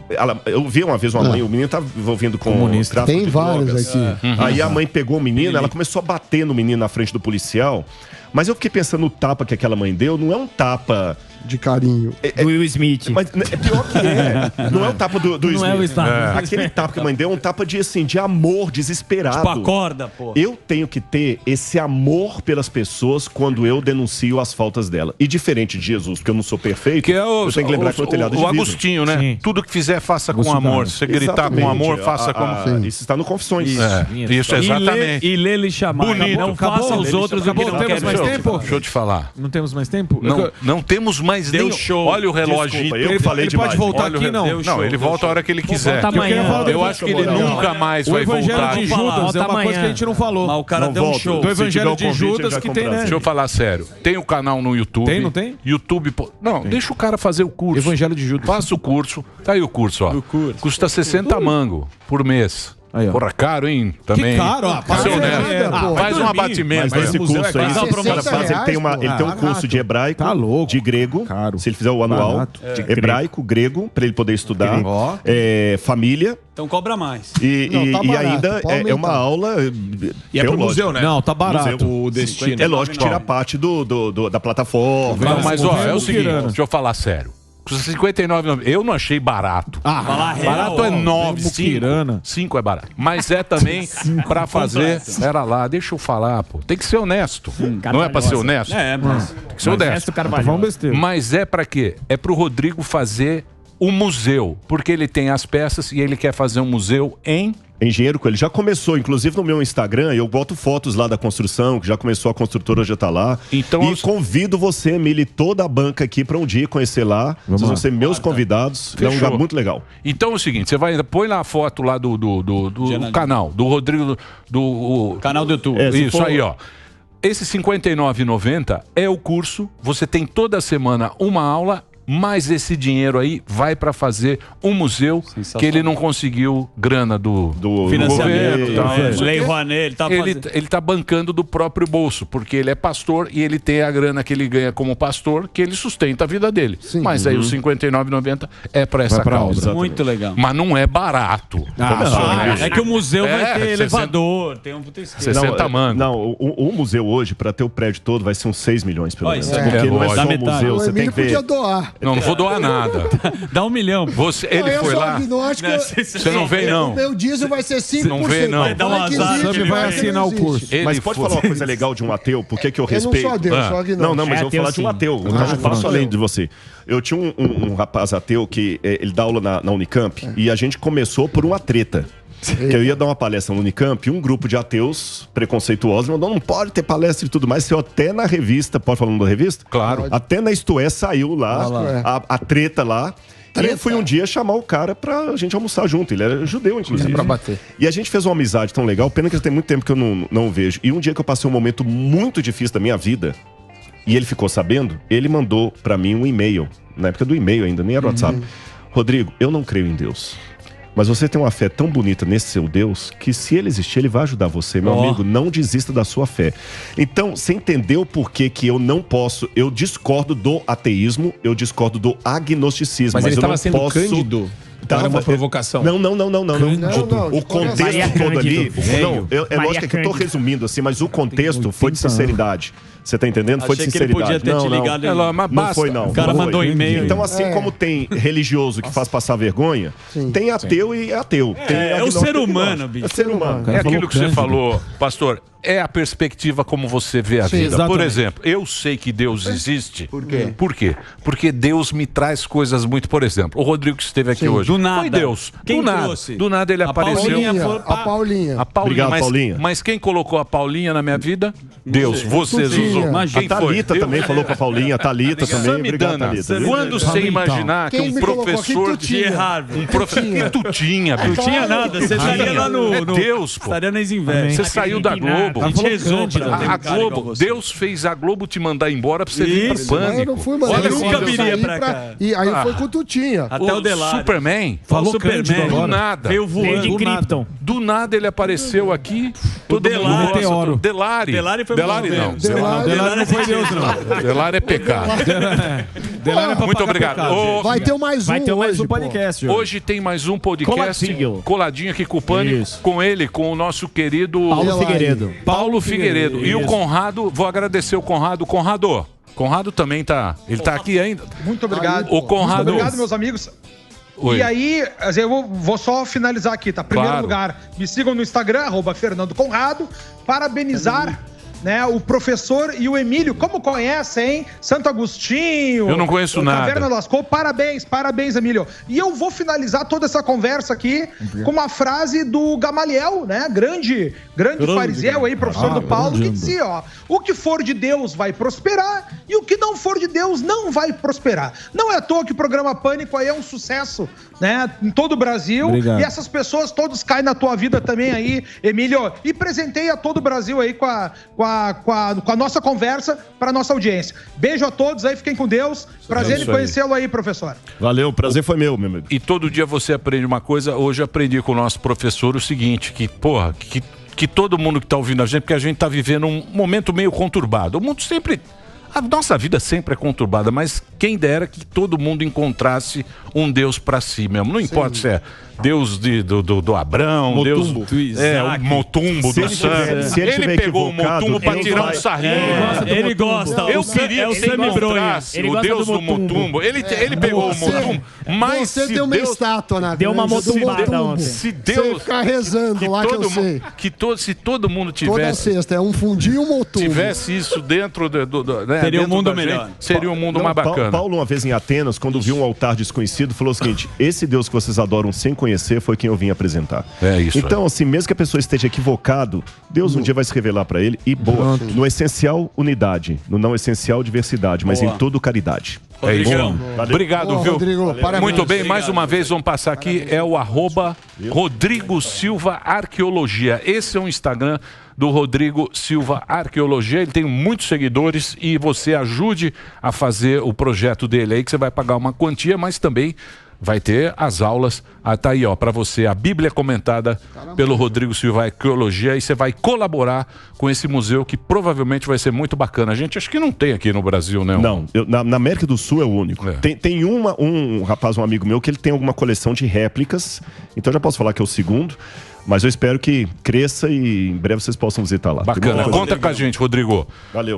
eu vi uma vez uma mãe, o menino tava envolvido com tráfico Tem de vários drogas. aqui. Aí a mãe pegou o menino, ela começou a bater no menino na frente do policial. Mas eu fiquei pensando no tapa que aquela mãe deu, não é um tapa de carinho. Do Will Smith. Mas é pior que é. Não é o tapa do Smith. Não é o Smith. Aquele tapa que a mãe deu é um tapa de, assim, de amor desesperado. Tipo, acorda, pô. Eu tenho que ter esse amor pelas pessoas quando eu denuncio as faltas dela. E diferente de Jesus, porque eu não sou perfeito, Que é eu tenho que lembrar que meu telhado é de o vidro. Agostinho, né? Sim. Tudo que fizer, faça com amor. Se você gritar com amor, faça como... Isso está no Confissões. Isso, exatamente. E lê-lhe chamar. Bonito. Não faça aos outros o que não Temos querem. mais tempo? Deixa eu te falar. Não temos mais tempo? Não temos mais Deu nem... show. Olha o relógio. Desculpa, eu falei Ele demais. pode voltar Olha o aqui, não? relógio. Não, ele volta a hora que ele quiser. volta amanhã. Eu acho que ele nunca mais O vai Evangelho voltar. de Judas é Volta uma coisa amanhã. que a gente não falou. Mas o cara Não deu um volto. show. Do Se Evangelho tiver o de convite, Judas ele vai que tem, comprar. né? Deixa eu falar sério. Tem o canal no YouTube. Tem, não tem? YouTube. Não, deixa o cara fazer o curso. Evangelho de Judas. Faça o curso. Tá aí o curso, ó. Custa 60 mango por mês. Aí, ó. Porra, caro, hein? Também. Que caro, ó. Pra ser honesto. pô. Faz um abatimento. Mas esse museu curso é aí, caro. o cara faz, ele tem um curso de hebraico, Tá louco. de grego, Caro. se ele fizer o anual, Barato. de hebraico, grego, para ele poder estudar, Ó. família, Então cobra mais. e, Não, tá e barato, ainda pode é uma aumentar. aula E é pro teológica. museu, né? Não, tá barato Museu. o destino. É lógico que tira parte da plataforma. Não, mas ó, é o seguinte, Pirana. deixa eu falar sério. Custa 59,90. Eu não achei barato. Falar real, Barato é ó. 9, Muquirana. 5 é barato. Mas é também pra fazer. Pera lá, deixa eu falar, pô. Tem que ser honesto. Não é pra ser honesto? É, mas... Tem que ser honesto. Tá falando besteira. Mas é pra quê? É pro Rodrigo fazer o museu. Porque ele tem as peças e ele quer fazer um museu em... Engenheiro Coelho. Já começou, inclusive no meu Instagram, eu boto fotos lá da construção, que já começou, a construtora já tá lá. Então, e convido você, Emílio, e toda a banca aqui para um dia conhecer lá. Vocês vão ser meus convidados. É um Fechou. lugar muito legal. Então é o seguinte, você vai, põe lá a foto lá do canal, do Rodrigo, Canal do YouTube. É, se Isso for- aí, ó. Esse R$ 59,90 é o curso, você tem toda semana uma aula, mas esse dinheiro aí vai para fazer um museu que ele não conseguiu grana do Financiamento, governo, tal, não sei o Lei quê. Rouanet, ele tá fazendo... Ele tá bancando do próprio bolso, porque ele é pastor e ele tem a grana que ele ganha como pastor, que ele sustenta a vida dele. Mas aí os R$ 59,90 é para essa pra causa. Muito legal. Mas não é barato. É que o museu vai ter 60 elevador, tem um puta esquema. 60 mangos. Não, o museu hoje, para ter o prédio todo, vai ser uns 6 milhões, pelo Ó, menos. isso é Porque não é lógico. só Dá o metade. museu, O você tem Emílio que ver. podia doar. Não vou doar nada. Dá 1 milhão. Ele eu foi sou lá. agnóstico. Você não vem, não. O meu diesel vai ser 5%. Não vê, não. Vai dar um Fala que azar, existe, Sam vai fala que assinar não o existe. curso. Ele Mas pode foi- falar uma coisa legal de um ateu? Por que eu Eu não respeito? sou ateu, eu sou agnóstico. Não, mas eu vou ateu, falar de um sim. ateu. Eu não faço além de você. Eu tinha um rapaz ateu que ele dá aula na Unicamp e a gente começou por uma treta. Que eu ia dar uma palestra no Unicamp e um grupo de ateus preconceituosos mandou, não pode ter palestra e tudo mais. Saiu até na revista, pode falar o nome da revista? Claro. Até na Isto É saiu lá, É. a treta lá. E eu fui um dia chamar o cara pra gente almoçar junto. Ele era judeu, inclusive. Pra bater. E a gente fez uma amizade tão legal, pena que já tem muito tempo que eu não o vejo. E um dia que eu passei um momento muito difícil da minha vida, e ele ficou sabendo, ele mandou pra mim um e-mail, na época do e-mail ainda, nem era WhatsApp. Rodrigo, eu não creio em Deus. Mas você tem uma fé tão bonita nesse seu Deus que se ele existir, ele vai ajudar você. Meu amigo, não desista da sua fé. Então, você entendeu por que que eu não posso... Eu discordo do ateísmo, eu discordo do agnosticismo. Mas ele eu estava não sendo posso... cândido. Era uma provocação. Não. Não, O contexto Maria todo ali... Cândido. Não, é Maria lógico que eu tô Cândido. resumindo assim, mas o contexto foi de sinceridade. Você tá entendendo? Foi de Achei que ele sinceridade. podia ter te ligado. Ela, mas Não basta. foi, não. O cara Não foi. mandou e-mail. Então, assim como tem religioso que faz passar vergonha, tem ateu e é ateu. Tem É o agnóstico ser e humano, agnóstico. bicho. É ser humano. É aquilo falou que você Cândido. falou, pastor. É a perspectiva como você vê a vida. Por exatamente. exemplo, eu sei que Deus existe. Por quê? Por quê? Porque Deus me traz coisas muito. Por exemplo, o Rodrigo que esteve aqui hoje. do nada. Foi Deus. Quem do nada. trouxe? Do nada ele A apareceu. Paulinha A foi- Paulinha. A Paulinha. Obrigado, mas, Paulinha. mas quem colocou a Paulinha na minha vida? Deus. Vocês Tutinha. usou. Imagina. A Quem foi? Thalita Deus. também falou com a Paulinha. A Thalita também. Obrigado, Samidana, Thalita. quando você imaginar que Quem um me colocou aqui? professor De Tutinha. Harvard. um professor. Que tutinha, Não bicho. tinha nada, você estaria lá no... É Deus, pô. Estaria nas invejas. Você saiu da Globo. A gente rezou pra ter um A cara igual Globo, você. Deus fez a Globo te mandar embora pra você vir Isso, pro Mas eu Pânico. não fui, mano. Olha Eu só, nunca Deus. viria saí pra cá. E aí foi com o Tutinha. Até o Delari. Superman, Falou o Cândido Superman. do agora. nada. Veio voando. de Krypton. Do nada ele apareceu aqui. Todo mundo Delari. gosta do Meteoro. Delari. Delari foi Delari bom não. mesmo. Delari Delari não foi Deus, não. Delari é pecado. Delari é pra Muito pagar obrigado. pecado. Ô, Vai ter mais um. Vai ter mais hoje, um podcast. Hoje tem mais um podcast coladinho aqui com o Pânico, Isso. com ele, com o nosso querido Paulo Figueiredo. Paulo Figueiredo. E o Conrado, vou agradecer o Conrado. Conrado também tá. Ele tá aqui ainda. Muito obrigado. O Conrado. Muito obrigado, meus amigos. Oi. E aí, eu vou só finalizar aqui, tá? Primeiro Claro. lugar, me sigam no Instagram, @Fernando Conrado, parabenizar, né, o professor e o Emílio, como conhece, hein? Santo Agostinho. Eu não conheço nada. Caverna Lascaux, parabéns, Emílio. E eu vou finalizar toda essa conversa aqui com uma frase do Gamaliel, né? Grande fariseu aí, professor do Paulo, que dizia, ó, o que for de Deus vai prosperar e o que não for de Deus não vai prosperar. Não é à toa que o programa Pânico aí é um sucesso, né? Em todo o Brasil. Obrigado. E essas pessoas todos caem na tua vida também aí, Emílio. E presenteia todo o Brasil aí com a nossa conversa para nossa audiência. Beijo a todos aí, fiquem com Deus. Prazer em conhecê-lo aí, professor. Valeu, o prazer foi meu amigo. E todo dia você aprende uma coisa. Hoje eu aprendi com o nosso professor o seguinte, que todo mundo que tá ouvindo a gente, porque a gente tá vivendo um momento meio conturbado. O mundo sempre... A nossa vida sempre é conturbada, mas quem dera que todo mundo encontrasse um Deus pra si mesmo. Não importa se é Deus do Abrão, Motumbo. Deus... o Motumbo do Santos. Se ele pegou o Motumbo pra tirar um sarrinho. Ele gosta. Eu queria que você mostrasse o Deus do Motumbo. Ele pegou o Motumbo, mas Você se deu uma Deus... estátua na Deu uma grande do motumbada Motumbo. ontem. Se Você Deus... ficar rezando lá que eu sei. Se todo mundo Toda tivesse... sexta, é um fundinho e um Motumbo. Tivesse isso dentro né, Seria um dentro mundo da gente, melhor. seria um mundo mais bacana. Paulo, uma vez em Atenas, quando viu um altar desconhecido, falou o seguinte: esse Deus que vocês adoram sem conhecer foi quem eu vim apresentar. É isso. Então, assim, mesmo que a pessoa esteja equivocado, Deus um dia vai se revelar para ele. E boa, no essencial, unidade. No não essencial, diversidade. Mas em tudo, caridade. É isso. Valeu. Obrigado, Ô, viu? Rodrigo, parabéns. Muito bem, mais uma vez vamos passar aqui, é o @Rodrigo Silva Arqueologia. Esse é o Instagram do Rodrigo Silva Arqueologia. Ele tem muitos seguidores e você ajude a fazer o projeto dele aí, que você vai pagar uma quantia, mas também vai ter as aulas. Tá aí, ó, para você, a Bíblia comentada pelo Rodrigo Silva Arqueologia, e você vai colaborar com esse museu que provavelmente vai ser muito bacana. A gente acho que não tem aqui no Brasil, né? Não, na América do Sul é o único. É. Tem um rapaz, um amigo meu, que ele tem alguma coleção de réplicas, então já posso falar que é o segundo, mas eu espero que cresça e em breve vocês possam visitar lá. Bacana, conta com a gente, Rodrigo. Valeu.